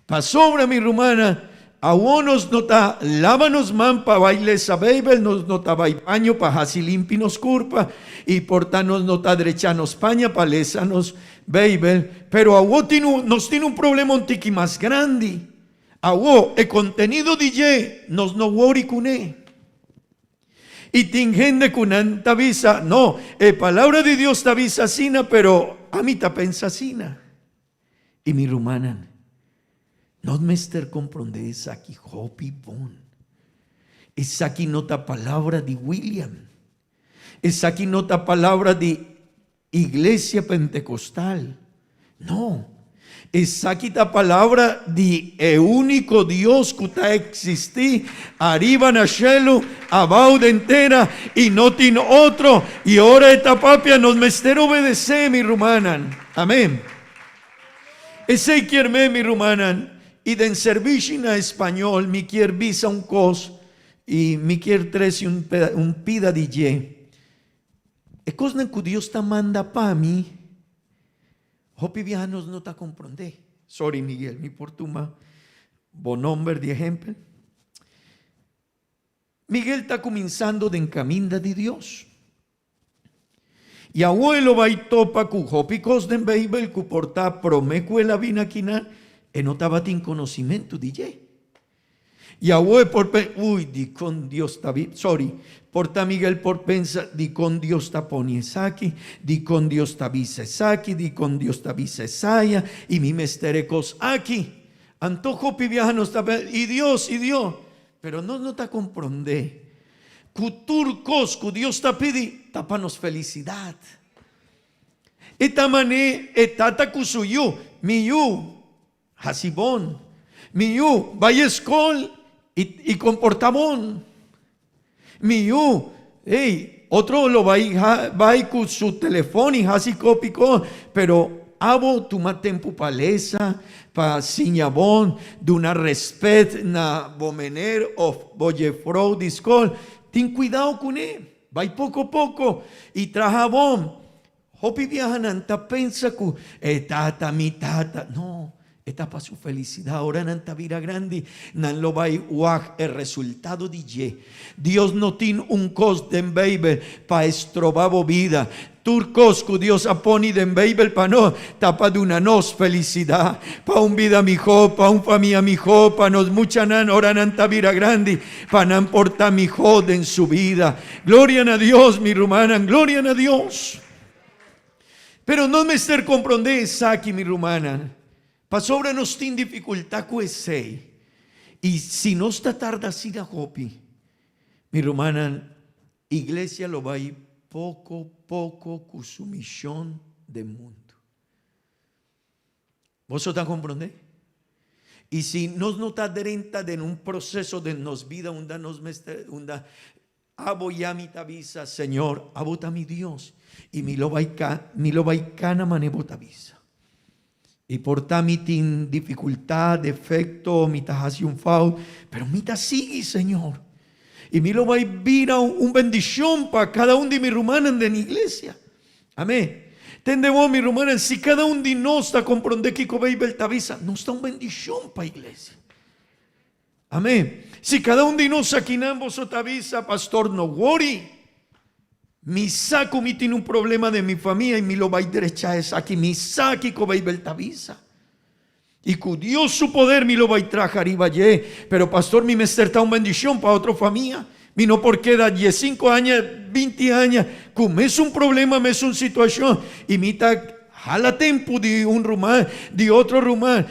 Speaker 4: Pa sobra mi rumana, awonos nota lávanos man pa bailes a Bible, nos nota baño pa hasi limpi nos curpa, y portanos nota drechanos paña pa lesanos Bible, pero awo nos tiene un problema un tiki más grande. Awo, el contenido DJ nos no wori kuné. Y tingende kunanta visa, no, palabra de Dios ta visa sina, pero a mí ta pensa sina. Y mi rumanan, no me ester comprende esa aquí hopi bon. Esa aquí nota palabra de William. Esa aquí nota palabra de iglesia pentecostal. No. Esa aquí ta palabra de el único Dios que ta existí. Arriba nashelu, abajo de entera y no tiene otro. Y ahora esta papia nos mester obedecer mi rumanan. Amén. Ese quierme mi rumanan. Y de servicio en español, mi quier visa un cos y mi quier tres y un pida DJ. Es cosa que Dios te manda para mí. Hopi viajanos no te comprende. Sorry, Miguel, mi portuma. Bon nombre de ejemplo. Miguel está comenzando de encaminda de Dios. Y abuelo va y topa cu hopi cos den Bible cu porta promecuela vina quina. No estaba sin conocimiento, DJ. Y abuelo por uy, di con Dios está bien. Sorry. Porta Miguel por pensa, di con Dios está poniesaki, di con Dios está visesaki, di con Dios está visesaya, y mi mesterecos aquí. Antojo piviaja está y Dios, pero no te comprende. Cuturcos, cu Dios está pidi, tapanos felicidad. Esta mané, etata kusuyu, miyu. Hasibón, miyu, vaya escol y comportamón. Miyu, otro lo va con su teléfono y así copico, pero abo tu tempo palesa, pa siñabón, de una respet na bomener of boyefro discol. Ten cuidado con él, va poco a poco y trajabón. Hopi viajan, ta pensa ku, tata, mi tata, no. Esta para su felicidad, ahora nanta vira grande, nan lo vai uaj el resultado de Dios no tiene un cos de Bible para estrobabo vida. Turcos que Dios aponi de Bible para no tapa de una nos felicidad, para un vida mi jo, para un familia mi jo, para nos mucha nan, ahora nanta vira grande, para nan porta mi jo en su vida. Gloria a Dios, mi rumana, gloria a Dios. Pero no me ser comprende aquí, mi rumana. Pa sobra nos tiene dificultad con ese. Y si no está tarde así de hopi, mi hermana, iglesia lo va a ir poco a poco con su misión de mundo. ¿Vos está comprende? Y si nos está adherenta en un proceso de nos vida, unda abo ya mi tabisa, Señor, abota mi Dios, y mi lo va a cana manebota visa. Y por mi tin dificultad, defecto, mi hace un foul, pero mi sigue, Señor. Y mi lo va a ir un bendición para cada uno de mis rumanos de la iglesia. Amén. Tendemos mi rumana, si cada uno de nosotros está comprende que Bible tavisa, nos está un bendición para la iglesia. Amén. Si cada uno de nosotros aquí en ambos tavisa, pastor, no worry. Mi saco mi tiene un problema de mi familia y mi lo va a derecha es aquí. Mi saco con Bible tavisa. Y con Dios su poder mi lo va a trajar y vaya. Pero pastor, mi mester está una bendición para otra familia. Mi no porque da 15 años, 20 años. Como es un problema, es una situación. Y mi ta jala tiempo de un rumán, de otro rumán.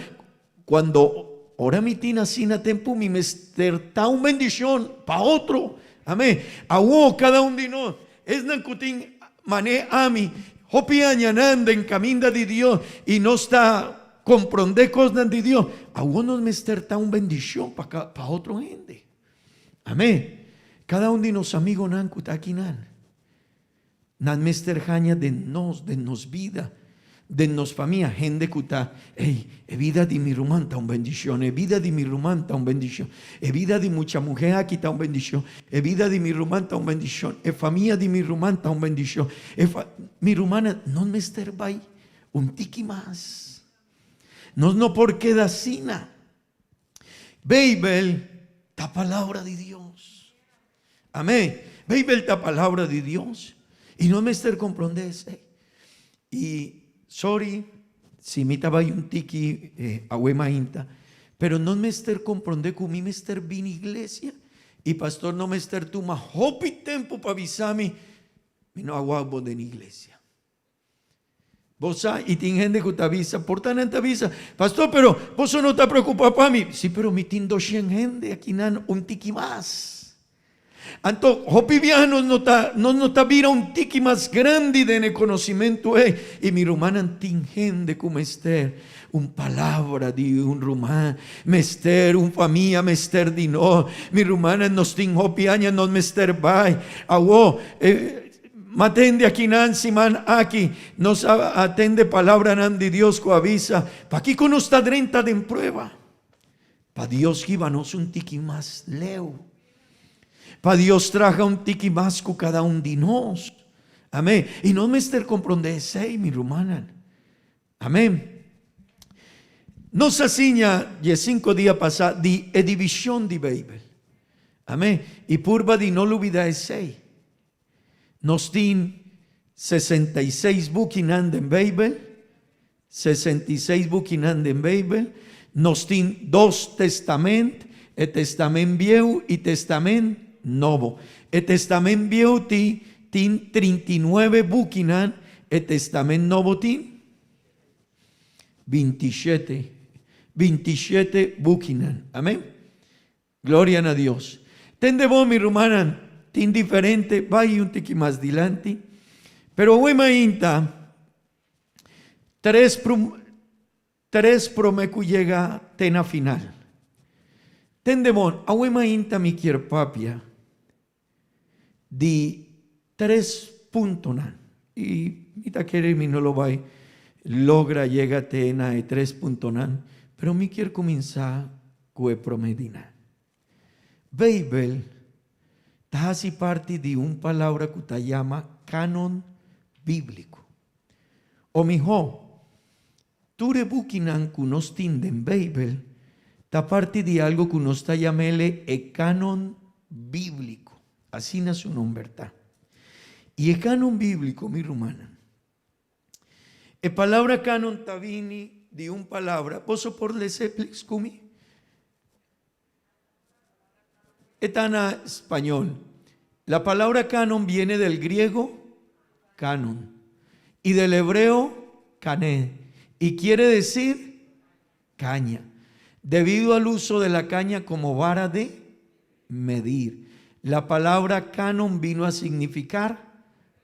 Speaker 4: Cuando ahora mi tina sina tiempo, mi mester está una bendición para otro. Amén. Aún cada uno de nosotros. Es nancutín mané ami, hopi añananda en camino de Dios y no está comprende cosas de Dios. A uno me está una bendición para otro gente. Amén. Cada uno de los amigos nancuta aquí nan. Nan mester jaña de nos vida. dennos famiglia, gente cuta, e vida di mi rumán ta un bendición, e vida di mi rumán ta un bendición, e vida di mucha mujer aquí ta un bendición, e vida di mi rumán ta un bendición, e famiglia di mi rumán ta un bendición, mi rumana non me sterbai un tiki más, no porque da sina, Babel, ta palabra de Dios, amén, Babel ta palabra de Dios, y no me ester comprendese, y sorry, si mi estaba un tiki inta, pero no me ester comprende que mi me ester bin iglesia y pastor no me ester tuma hopi tempo para avisarme mi no aguabo de iglesia. Vos y tiene gente que te avisa, por tanto te avisa, pastor, pero vos no te preocupado para mí. Sí, pero mi tindo gente aquí nan un tiki más. Anto, hopi vianos no está vira un tiki más grande de el conocimiento y mi rumana tingente como ester un palabra de un rumán mester un familia mester di no mi rumana nos ting hopi aña nos mester bai awo matende aquí Nancy man aquí nos atende palabra nan de Dios co avisa pa aquí con nos está drenta de en prueba pa Dios givanos un tiki más leo. Para Dios traga un tiki más con cada un de nos. Amén. Y no me ester comprendese, mi rumana. Amén. Nos asigna, y 5 días pasados, de división de Babel. Amén. Y purba de no lo olvidase. Nos tin 66 buquinando en Babel. 66 buquinando en Babel. Nos tin 2 testamentos. El testamento viejo y testamento nuevo. El testamento viejo tin 39 buquinan, el testamento nuevo tin 27 buquinan. Amén. Gloria a Dios. Tende vos mi rumana, tin diferente, vaya un tiki más adelante. Pero hoy me inta, tres promecu llega tena final. Tendemon, awe mainta mi papia di 3 puntos y mita quiere mi no lo va logra llega tena e 3 puntos pero mi quiero comenzar con promedina. Babel ta hace parte de un palabra que se llama canon bíblico. O mijo, tu rebuquinan kunos tinden Babel ta parte de algo que uno está llamele el canon bíblico. Así nace un nombre. Y el canon bíblico, mi rumana. La palabra canon tabini de un palabra. ¿Posso por leseplix kumi? Está en español. La palabra canon viene del griego canon y del hebreo cané y quiere decir caña. Debido al uso de la caña como vara de medir. La palabra canon vino a significar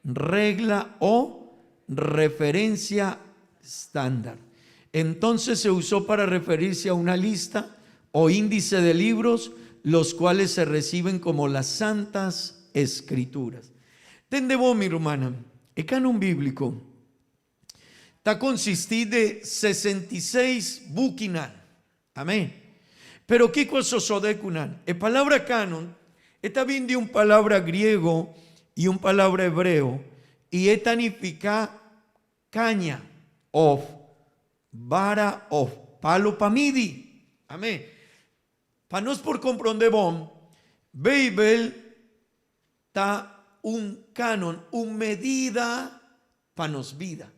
Speaker 4: regla o referencia estándar. Entonces se usó para referirse a una lista o índice de libros, los cuales se reciben como las santas escrituras. Tende vos, mi hermana, el canon bíblico está consistir de 66 buquinan. Amén. Pero ¿qué cosa sodekunan? La palabra canon está bien de un palabra griego y un palabra hebreo y esta significa caña of vara of palo pamidi. Amén. Para nos por comprender bon, Babel está un canon, un medida para nos vida.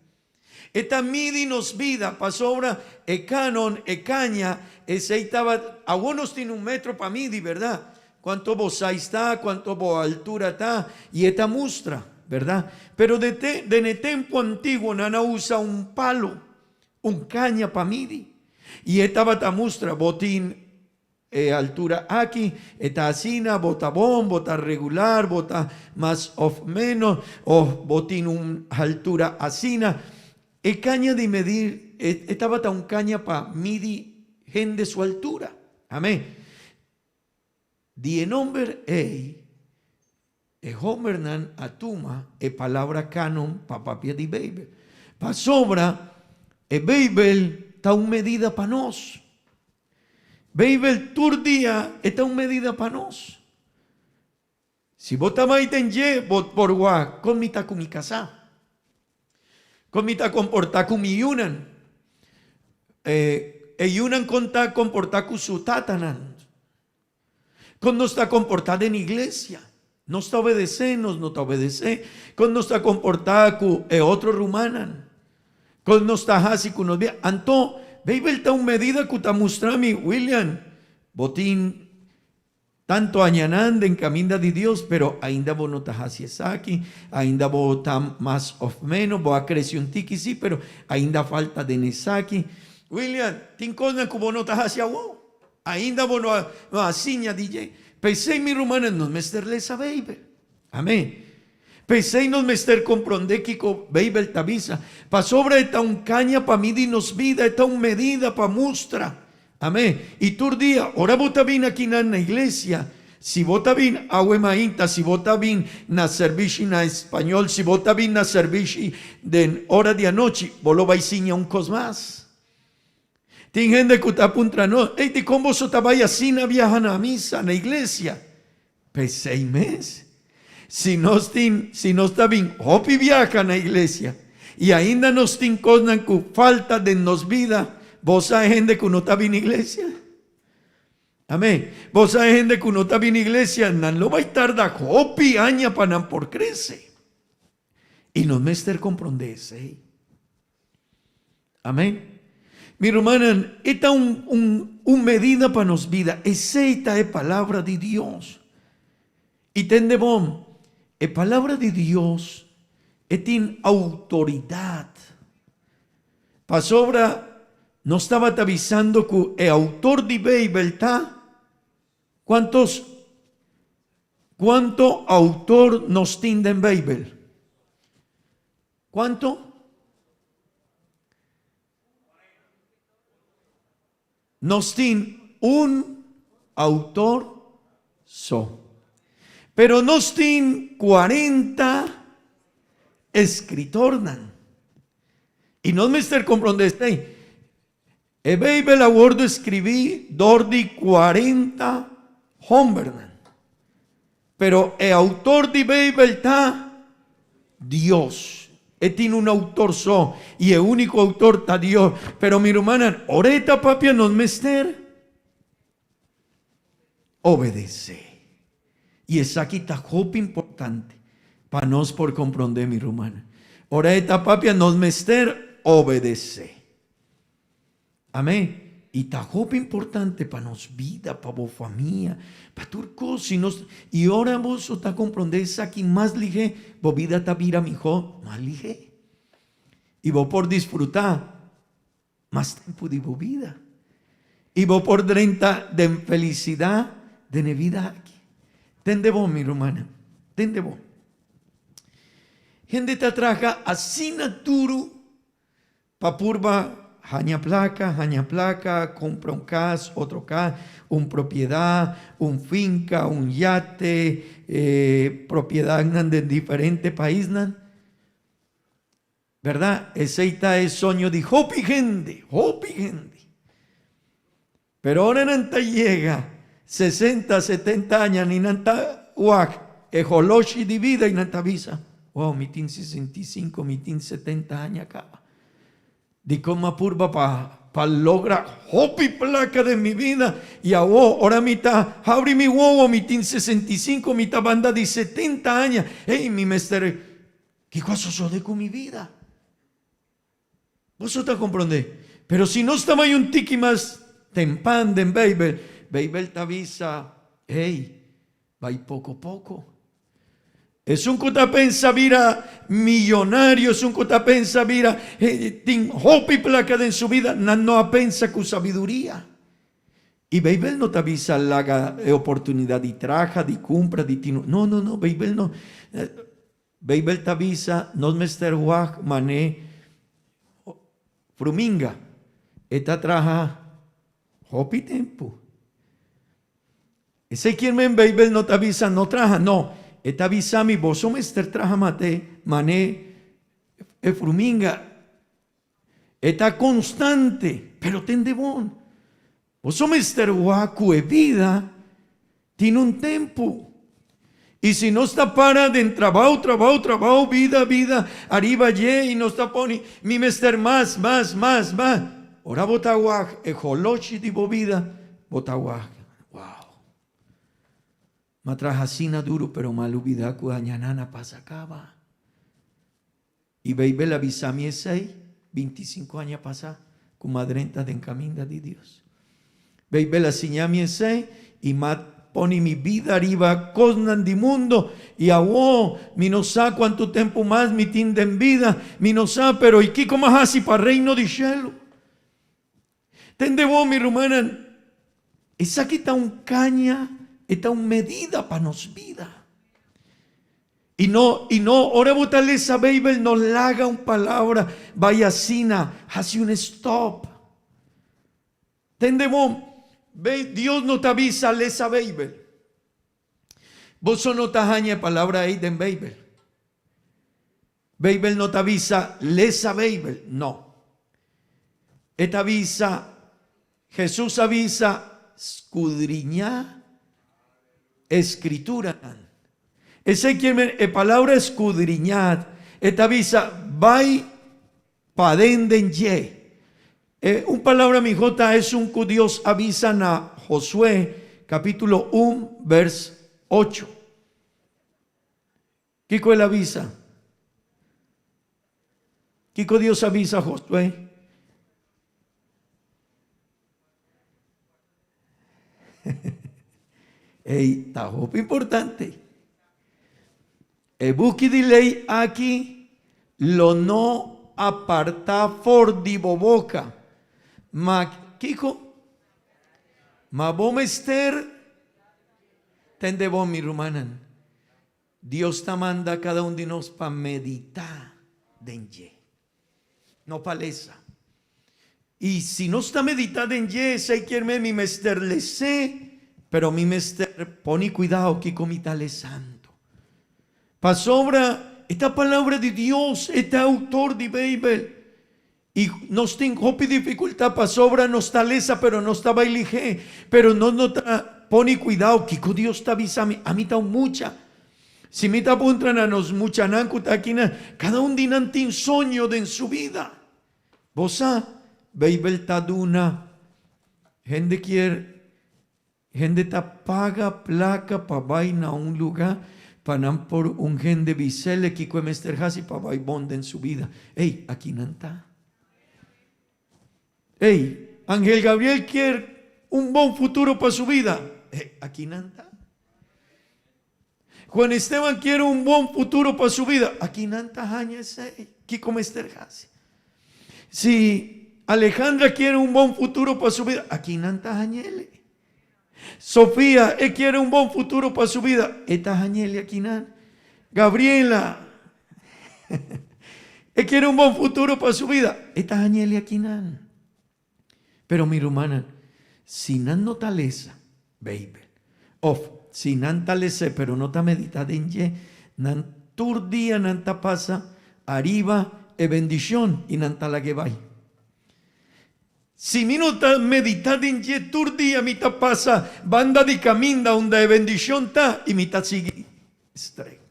Speaker 4: Esta midi nos vida, para sobra el canon, el caña, ese estaba, algunos tiene 1 metro para midi, ¿verdad? Cuánto vos ahí está, cuánto vos altura está, y esta mustra, ¿verdad? Pero de el tiempo antiguo, nana usa un palo, un caña para midi, y esta bata mustra, botín, altura aquí, esta asina, bota bon, bota regular, bota más o menos, o botín un altura asina. El caña de medir, estaba tan caña para medir gente de su altura. Amén. Die nombre homernan atuma palabra canon pa papia de Babel. Pa sobra Bíblia está uma medida para nós. Bíblia, todo dia, está uma medida para nós. Se você vai entender, por guá, como está com mi casa, como está comportar com mi yunan, yunan está comportar com su tatanan, como está comportado en iglesia, no está obedecendo, no está obedecendo, como está comportado con otro rumanan, como está así con los días. Então, Bíblia está uma medida que está mostrando, William, botín, tanto añanando en camino de Dios, pero ainda vos no estás hacia aquí, ainda vos estás más o menos, vos crecer un tiki, sí, pero ainda falta de nesaki. William, tem coisa que vos no estás hacia vos, ainda vos no asiña, DJ. Pensei, mi romana, nos mesterle esa Bíblia. Amén. Pensei nos mester comprender que Bíblia t'avisa. Pa sobre esta un caña pa mí dinos vida, esta un medida pa mostra. Amén. Y tu día, ahora vos está bien aquí en la iglesia. Si vos está bien, agua mainta, si vos está bien na servicio en español, si vos está bien na servicio de hora de anoche, vos lo vais a un cos más. Tem gente que está puntra no. Hey, de cómo vos está vaya así na viaja na misa, na iglesia. Pues 6 meses. Si no está bien, hopi viaja na iglesia. Y ainda nos tin cosas que falta de nos vida. Vos hay gente que no está bien iglesia. Amén. Vos hay gente que no está bien iglesia. No va a tardar hopi aña para por crece. Y nos mester comprendese. Amén. Mi hermana, esta un medida para nos vida. Esta es palabra de Dios. Y tende bom. La palabra de Dios tiene autoridad. Para sobra, no estaba avisando que el autor de Bíblia está. ¿Cuánto autor nos tiene en Bíblia? ¿Cuánto? Nos tiene un autor solo. Pero nos tiene 40 escritores. Y no me estar comprendendo. El Bíblia abordo escribí de 40 hombres. Pero el autor de Bíblia está Dios. Él tiene un autor solo. Y el único autor está Dios. Pero mi hermana, ahorita papia nos mester obedece. Y es aquí está muy importante para nos por comprender, mi hermana. Ahorita papia nos mester obedece. Amén. Y está muy importante para nos vida, para vos familia, para turcos. Y ahora vos está comprender es aquí más lige, vos vida está vira mijo, más lige. Y vos por disfrutar más tiempo de vos vida. Y vos por 30 de felicidad de vida aquí. Tende vos, mi hermana, tende vos. Gente te traja assinatura para purba, haña placa, compra un casa, otro casa, una propiedad, un finca, un yate, propiedad de diferentes países. ¿Verdad? Ese está el sueño de hopi gente. Pero ahora no llega 60, 70 años, ni nanta uak, ejoloshi de vida y nanta visa. Wow, mi tin 65, mi tin 70 años acá. Di como purba para lograr hopi placa de mi vida. Y ahora mi ta, abri mi huevo, mi tin 65, mi ta banda de 70 años. Hey, mi mester, ¿qué cosa soy con mi vida? Vos te comprendés. Pero si no estaba ahí un tiki más tempando en Bíblia te avisa, hey, va poco a poco. Es un que te pensa vira millonario, es un que te pensa vira, tiene hopi placa en su vida, no pensa con sabiduría. Y Bíblia no te avisa la oportunidad de traja, de compra, de tino. No, Bíblia no. Bíblia te avisa, no me estar guaj, mané, fruminga. Esta traja hopi tempo. Ese quien me en Bíblia no te avisa, no traja, no. Esta avisa mi vos me estar traja mate, mané, fruminga. Está constante, pero tende bom. Vos Mr. Waku e vida, tiene un tempo. Y si no está para de trabajo, vida, arriba y no está poni, mi Mr. más. Ora botawag, e holochi di vida, botawag. Wow. Matrajasina duro, pero malubida kuanyanana pasacaba. Y baby la visami esai, 25 años pasa, con madrenta de encaminda de Dios. Baby la siñami esai, y mat poni mi vida arriba, cosnan di mundo, y awo, mi no sa cuánto tiempo más mi tinda en vida, mi no sa, pero y kiko más así para reino de cielo. Tende vos, mi romana, esa aquí está un caña, está un medida para nos vida. Y no, ahora botarle esa Bible, no la haga un palabra, vaya sina, hace un stop. Tende vos, Dios no te avisa, lee esa Bible. Vos no te haña palabra ahí de Bible. Bible no te avisa, lee esa Bible. No. Esta avisa, Jesús avisa, escudriñar escritura. Esa palabra escudriñar. Esta avisa, vai pa denden ye. Un palabra mi jota es un que Dios avisa a Josué capítulo 1 verso 8. Kiko él avisa. Kiko Dios avisa a Josué. Ey, está importante. El busque de ley aquí lo no aparta for di boboca. Ma Kiko, ma bomester, tende bom mi rumanan. Dios te manda a cada uno de nosotros para meditar denye, no paleza. Y si no está meditando denye, se quiere mi mester le sé, pero mi mester pone cuidado que comitale santo. Pa sobra esta palabra de Dios, este autor de Bible. Y nos tengo dificultad para sobra, no está lesa, pero no está bailige, pero no pone cuidado, que Dios te avisa a mí está mucha. Si me está apuntan a nos mucha nancuta aquí, cada un dinante un sueño de en su vida. Vos Bible taduna, gente te paga placa para vaina a un lugar, para por un gente visele que come esterjasi para vai bonde en su vida. Ey, aquí no está. Hey, Ángel Gabriel quiere un buen futuro para su vida. Aquí no está. Juan Esteban quiere un buen futuro para su vida. Aquí no está. Aquí como esterjasi. Si Alejandra quiere un buen futuro para su vida, aquí no está. Sofía quiere un buen futuro para su vida. Está aquí no. Gabriela quiere un buen futuro para su vida. Está aquí no. Pero mi hermana, si no talesa, baby, si no talese, pero no ta medita en ye, nan tur día nan ta pasa, arriba e bendición y nan ta la que vai. Si mi no ta medita en ye, tur día mi ta pasa, banda de caminda donde e bendición ta y mi ta sigue straight.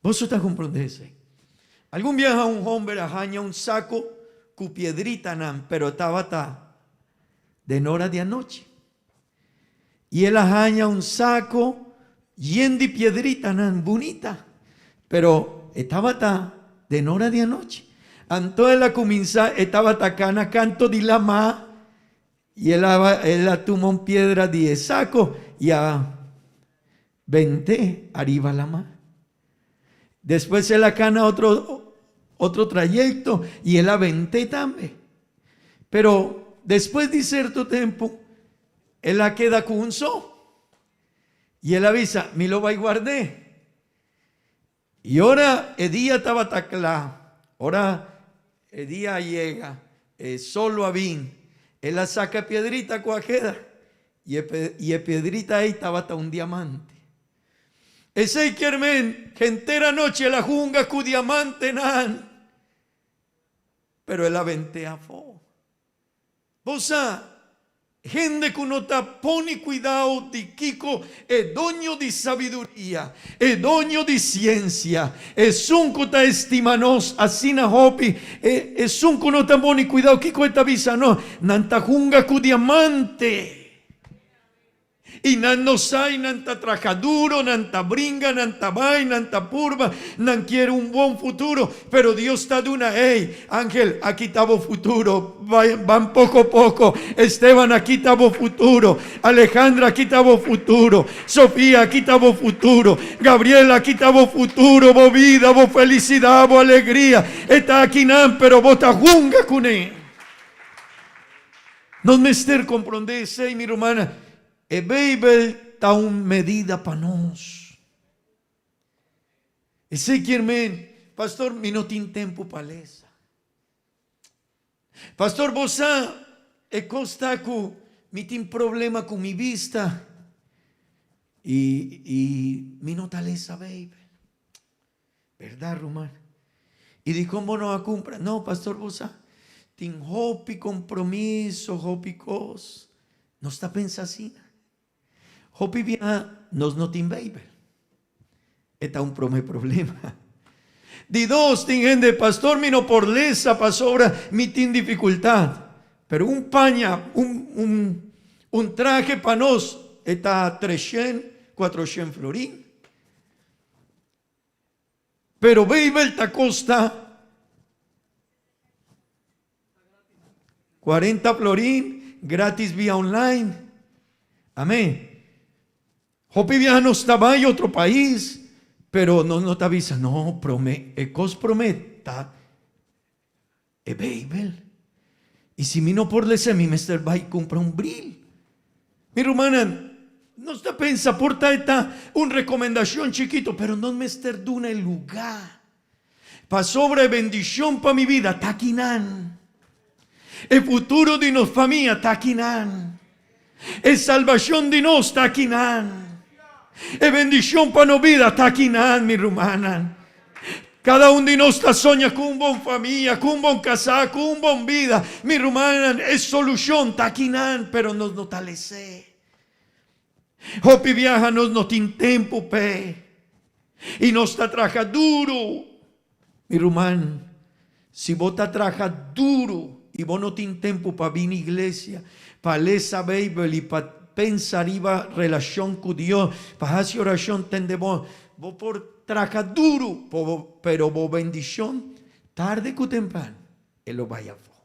Speaker 4: Vos está comprendendo. Algún viaja un hombre ajaña un saco cu piedrita nan, pero estaba de hora de anoche. Y él ajaña un saco lleno de piedrita nan, bonita, pero estaba de hora de anoche. Entonces la comienza estaba atacando canto de la ma y él la tomó en piedra de saco y a 20 arriba la ma. Después él acana otro trayecto y él aventé también. Pero después de cierto tiempo, él la queda con un so. Y él avisa, me lo va y guardé. Y ahora el día estaba tacla. Ahora el día llega, solo a vin. Él la saca piedrita cuajeda. Y el piedrita ahí estaba hasta un diamante. Ese quermen, que entera noche la junga cu diamante nan. pero él aventea fo. Bosa, gente que no te pone cuidado de Kiko, es dueño de sabiduría, es dueño de ciencia, es un que te estimanos, así na hopi, es un que no te pone cuidado, Kiko esta visa no, nanta junga cu diamante. Y nan no sai, nanta traja duro, nanta bringa, nanta vai, nanta purva, nan quiere un buen futuro. Pero Dios está de una, hey, Ángel, aquí está vos futuro. Van poco a poco. Esteban, aquí está vos futuro. Alejandra, aquí está vos futuro. Sofía, aquí está vos futuro. Gabriela, aquí está vos futuro. Vos vida, vos felicidad, vos alegría. Está aquí nan, pero vos está junga con él. No me ester comprendese, mi hermana. E Bíblia está uma medida para nós. E sei que, irmão, pastor, me não tem tempo para isso. Pastor, você é costa que me tem problema com minha vista e me não está lesa a Bíblia. Verdade, Romano? E de como não a compra? Não, pastor, você tem hope, compromisso, hope cos. Não está pensando assim. Hopi viaja, nos no tiene Bíblia. Está un problema. De dos, tiene gente, pastor, mi no por lesa, pasora, mi tiene dificultad. Pero un paña, un traje para nos, está 300, 400 florín. Pero Bíblia te costa 40 florín, gratis vía online. Amén. Hopi viaja no estaba en otro país, pero no te avisa, no, prometa, Bíblia. Y si mi no por lese, mi mester va y compra un bril. Mi hermana, no está pensa, porta esta una recomendación chiquito, pero no mester duna el lugar. Pa sobre bendición para mi vida, taquinan. El futuro de nos familia, taquinan. El salvación de nos, taquinan. E bendición para no vida está aquí, mi hermana. Cada uno de nosotros soña con un buen familia, con un buen casado, con un buen vida. Mi hermana, es solución, está aquí, pero nos notalece. Hopi viaja, nos no tiene tiempo, y nos está traja duro. Mi hermano, si vos te traja duro y vos no tienes tiempo para venir a la iglesia, para leer esa Biblia y para pensar iba relación con Dios, para hacer oración, tende vos por traja duro, pero vos bendición, tarde que temprano, él lo vaya a vos.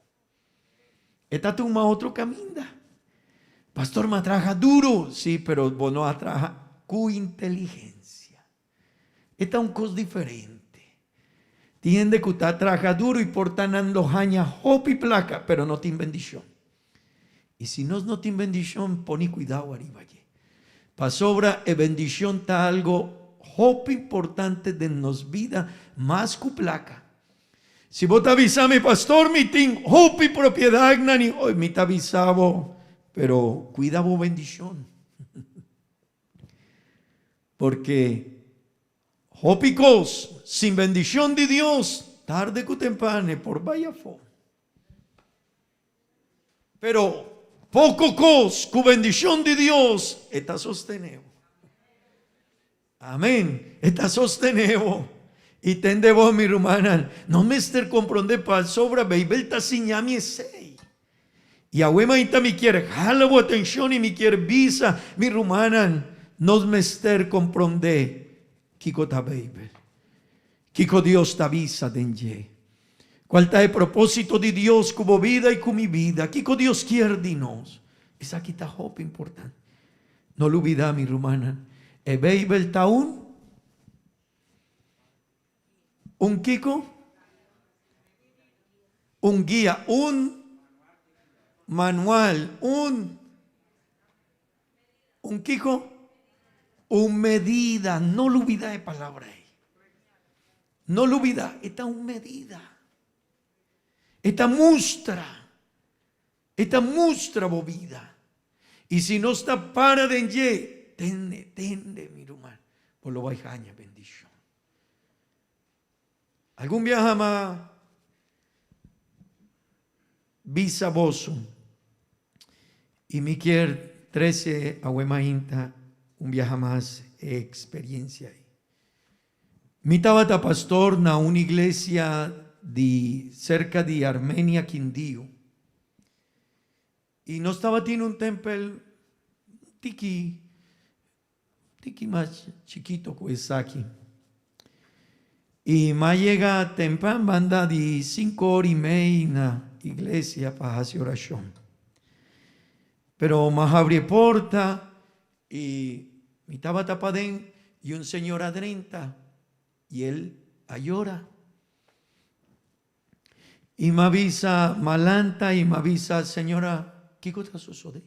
Speaker 4: Esta toma otro camino. Pastor, me traja duro, sí, pero vos no atraja con inteligencia. Esta es un cosa diferente. Tiende que usted traja duro y por tan ando jaña, hopi placa, pero no tiene bendición. Y si no tiene bendición, poní cuidado arriba allí. Para sobra, bendición está algo muy importante de nos vida, más que placa. Si vos te avisas, mi pastor, mi ting, hopi propiedad, nani, hoy me te avisaba, pero cuida vos bendición. Porque hópicos, sin bendición de Dios, tarde que temprano, por vaya fo. Pero poco cos, con bendición de Dios, está sostenido. Amén. Está sostenido. Y tende vos, mi hermana, no me esté comprender para sobra, Bíblia está sin mi sei. Y a huemaita me quiere, jala vos atención y me quiere visa, mi hermana, no me esté comprender, Kiko ta Bíblia. Kiko Dios ta visa denye. ¿Cuál está el propósito de Dios como vida y con mi vida? ¿Qué Dios quiere de nos? Esa aquí está hope importante. No lo olvida, mi hermana. El Bíblia está un Kiko, un guía, un manual, un Kiko, un medida. No lo olvida de palabra ahí. No lo olvida, esta un medida. Esta mustra vida. Y si no está para de ye, tende, mi hermano, por lo bajaña bendición. ¿Algún viaja más bisaboso. Y me quiere 13 aguemainta un viaje más experiencia ahí. Mi estaba pastor na una iglesia cerca de Armenia, Quindío. Y no estaba tiene un templo tiki más chiquito que es aquí. Y más llega temprano, banda de 5 horas y media en la iglesia para hacer oración. Pero más abre puerta y me estaba tapadén y un señor adrenta y él llora. Y me avisa malanta y me avisa, señora, ¿qué cosa sucede?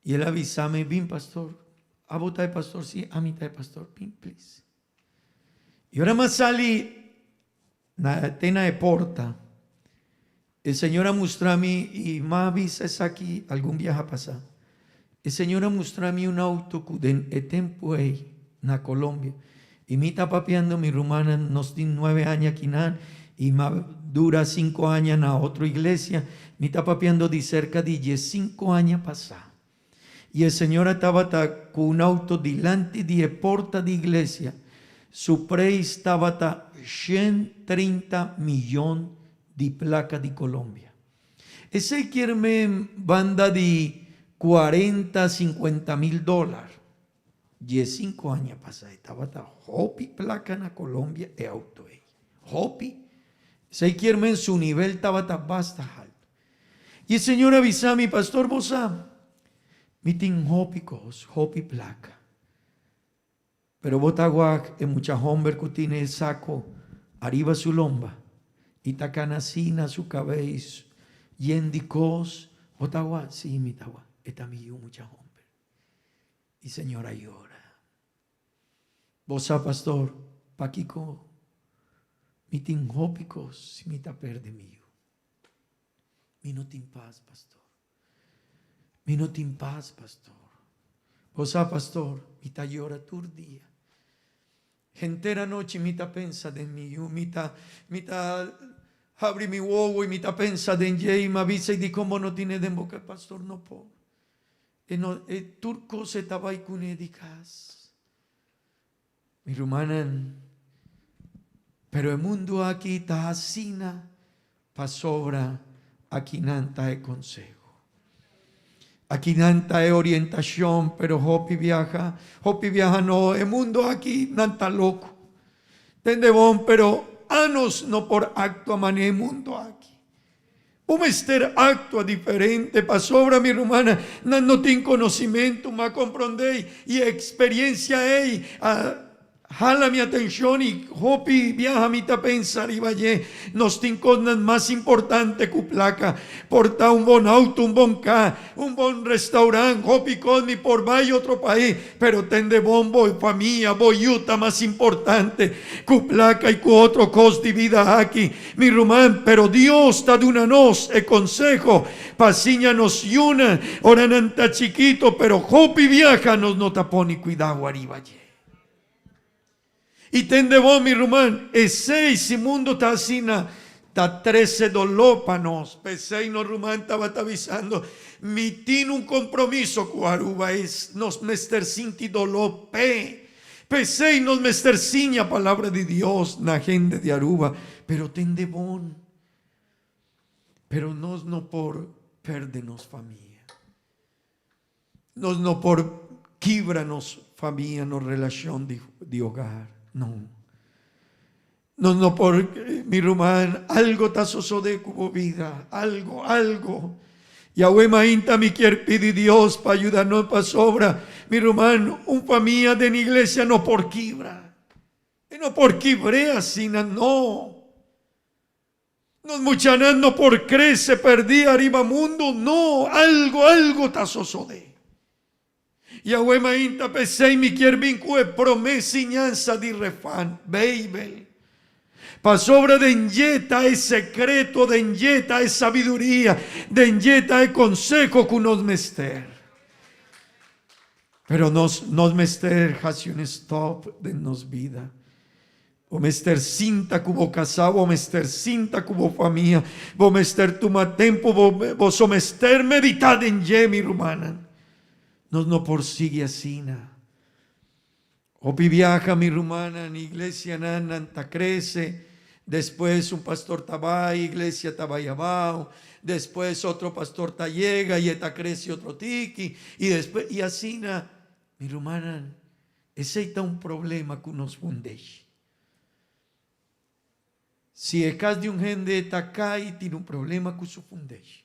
Speaker 4: Y él avisame, bien pastor, ¿a vos está el pastor? Sí, a mí está el pastor, bien, please. Y ahora más salí, na tena de porta, el Señor ha mostrado a mí, y más avisa es aquí, algún viaje a pasar. El Señor ha mostrado a mí un auto que en tiempo ahí, en Colombia, y me está papeando mi rumana, nos tiene 9 años aquí, y más dura 5 años en otra iglesia, me está papeando de cerca de 5 años pasar. Y el Señor estaba con un auto delante de la puerta de iglesia. Su precio estaba 130 millones de placas de Colombia. Ese quiere banda de 40, 50 mil dólares. 5 años pasados estaba hopi placa en Colombia e auto. Hopi. Ese quiere en su nivel estaba bastante alto. Y el Señor avisa a mi pastor Bosa. Mitin hopi placa. Pero botaguac en mucha hombre que tiene el saco arriba su lomba y tacanacina su cabeza y endicos botaguac sí mi tagua esta mi mucha hombre y señora llora. Bosa pastor paquico mitin hopicos si mi ta perde mío. Mi no tin paz pastor. Mi no tin paz pastor. Bosa pastor mi ta llora turdía. Entera noche mita pensa de mí, mita abre mi huevo y mita pensa de y me avisa y di como no tiene de boca el pastor no puedo. El turco se estaba ahí con edicas. Mi rumana, pero el mundo aquí está asina pa sobra aquí nanta de consejo. Aquí nanta de orientación, pero Hopi viaja no, el mundo aquí nanta loco. Tende bon, pero anos no por acto a mané el mundo aquí. Un ester acto diferente, pa sobra mi rumana, no tiene conocimiento, ma comprendei y experiencia jala mi atención y Hopi viaja mi ta pensar y vaya nos tiene cosas más importantes que placa porta un buen auto, un buen un buen restaurante Hopi con mi por vaya otro país pero tende bombo y familia boyuta más importante que placa y que otro cos de vida aquí mi rumán pero Dios está de una nos el consejo pasiña nos y una orananta chiquito pero Hopi viaja nos no tapone cuidado arriba allí. Y tende vos, mi rumán, ese mundo está así, está 13 dolor para nos. Pesei no rumán estaba avisando. Mi tiene un compromiso con Aruba es nos mester sinti dolor pe. Pesei nos mester siña palabra de Dios na gente de Aruba. Pero tende bon. Pero nos no por perdernos familia. Nos no por quibranos familia, no relación de hogar. No por mi rumán, algo ta de cubo vida, algo. Yahweh mainta mi quiere pedir Dios para ayudarnos para sobra. Mi rumán, un familia de la iglesia no por quibra. Y no por quibrea, sino no. Nos muchanan no por crece, perdí arriba mundo, no, algo ta de. Yahweh mainta pesei mi quiere vincue promesa y ñanza di refan, baby. Pa sobra de enyeta es secreto, de enyeta es sabiduría, de enyeta es consejo que nos mester. Pero nos mester hace un stop de nos vida. Omester cinta cubo casado, omester cinta cubo familia, omester tuma tempo, vos omester meditad en ye, mi rumana. Nos no porsigue así, Opi viaja, mi rumana, en iglesia nananta crece, después un pastor taba, iglesia tabayabao, después otro pastor ta llega y eta crece otro tiki, y después, y así, mi rumana, ese está un problema que nos fundeix. Si es caso de un gente está acá y tiene un problema con su fundeix.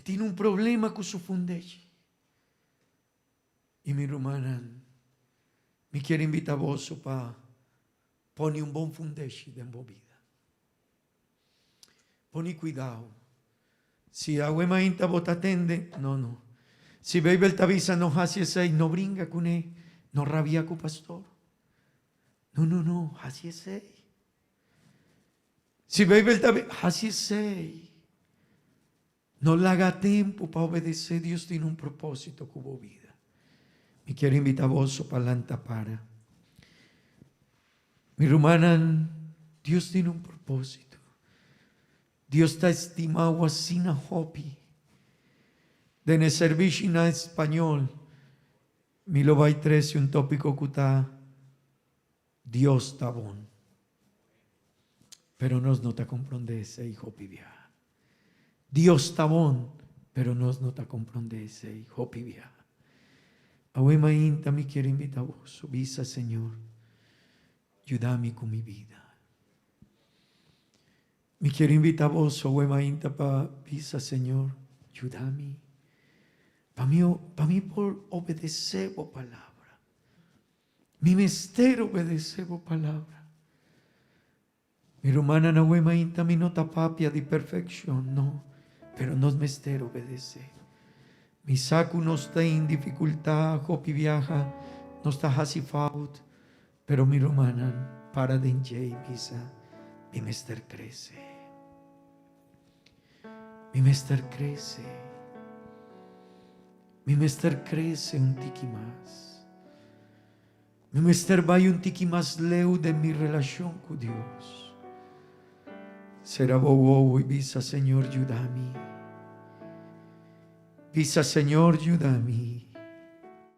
Speaker 4: Tiene un problema con su fundeix. Y mi hermana, me quiere invitar a vos para poner un buen fundeix de vida. Pone cuidado. Si agua mainta vos te atende, no. Si baby el avisa no hace ese, no brinca con él, no rabia con pastor. No, así es. Si baby el avisa, así es. No le haga tiempo para obedecer. Dios tiene un propósito con tu vida. Me quiero invitar a vos para la para. Mi hermana, Dios tiene un propósito. Dios está estimado así na hopi. De ne servicio en español, mi lo va a traer un tópico que está Dios está bon. Pero nos no te comprende ese hijo pibia. Dios está bon, pero nos no te comprende ese hijo pibia. Ahora mainta me quiero invitar a vos, visa Señor, ayúdame con mi vida. Me quiero invitar a vos, ahora mainta para visa Señor, ayúdame. Para mí por obedecer tu palabra. Mi mister obedecer tu palabra. Mi hermana no es mainta mi nota papia de perfección, no, pero nos mister obedecer. Mi saco no está en dificultad, hopi viaja, no está así fault, pero mi hermana para de enjay visa, mi mister crece. Mi mister crece. Mi mister crece un tiki más. Mi mister va un tiki más leu de mi relación con Dios. Será bobo y visa Señor, ayúdame. Visa Señor, ayúdame.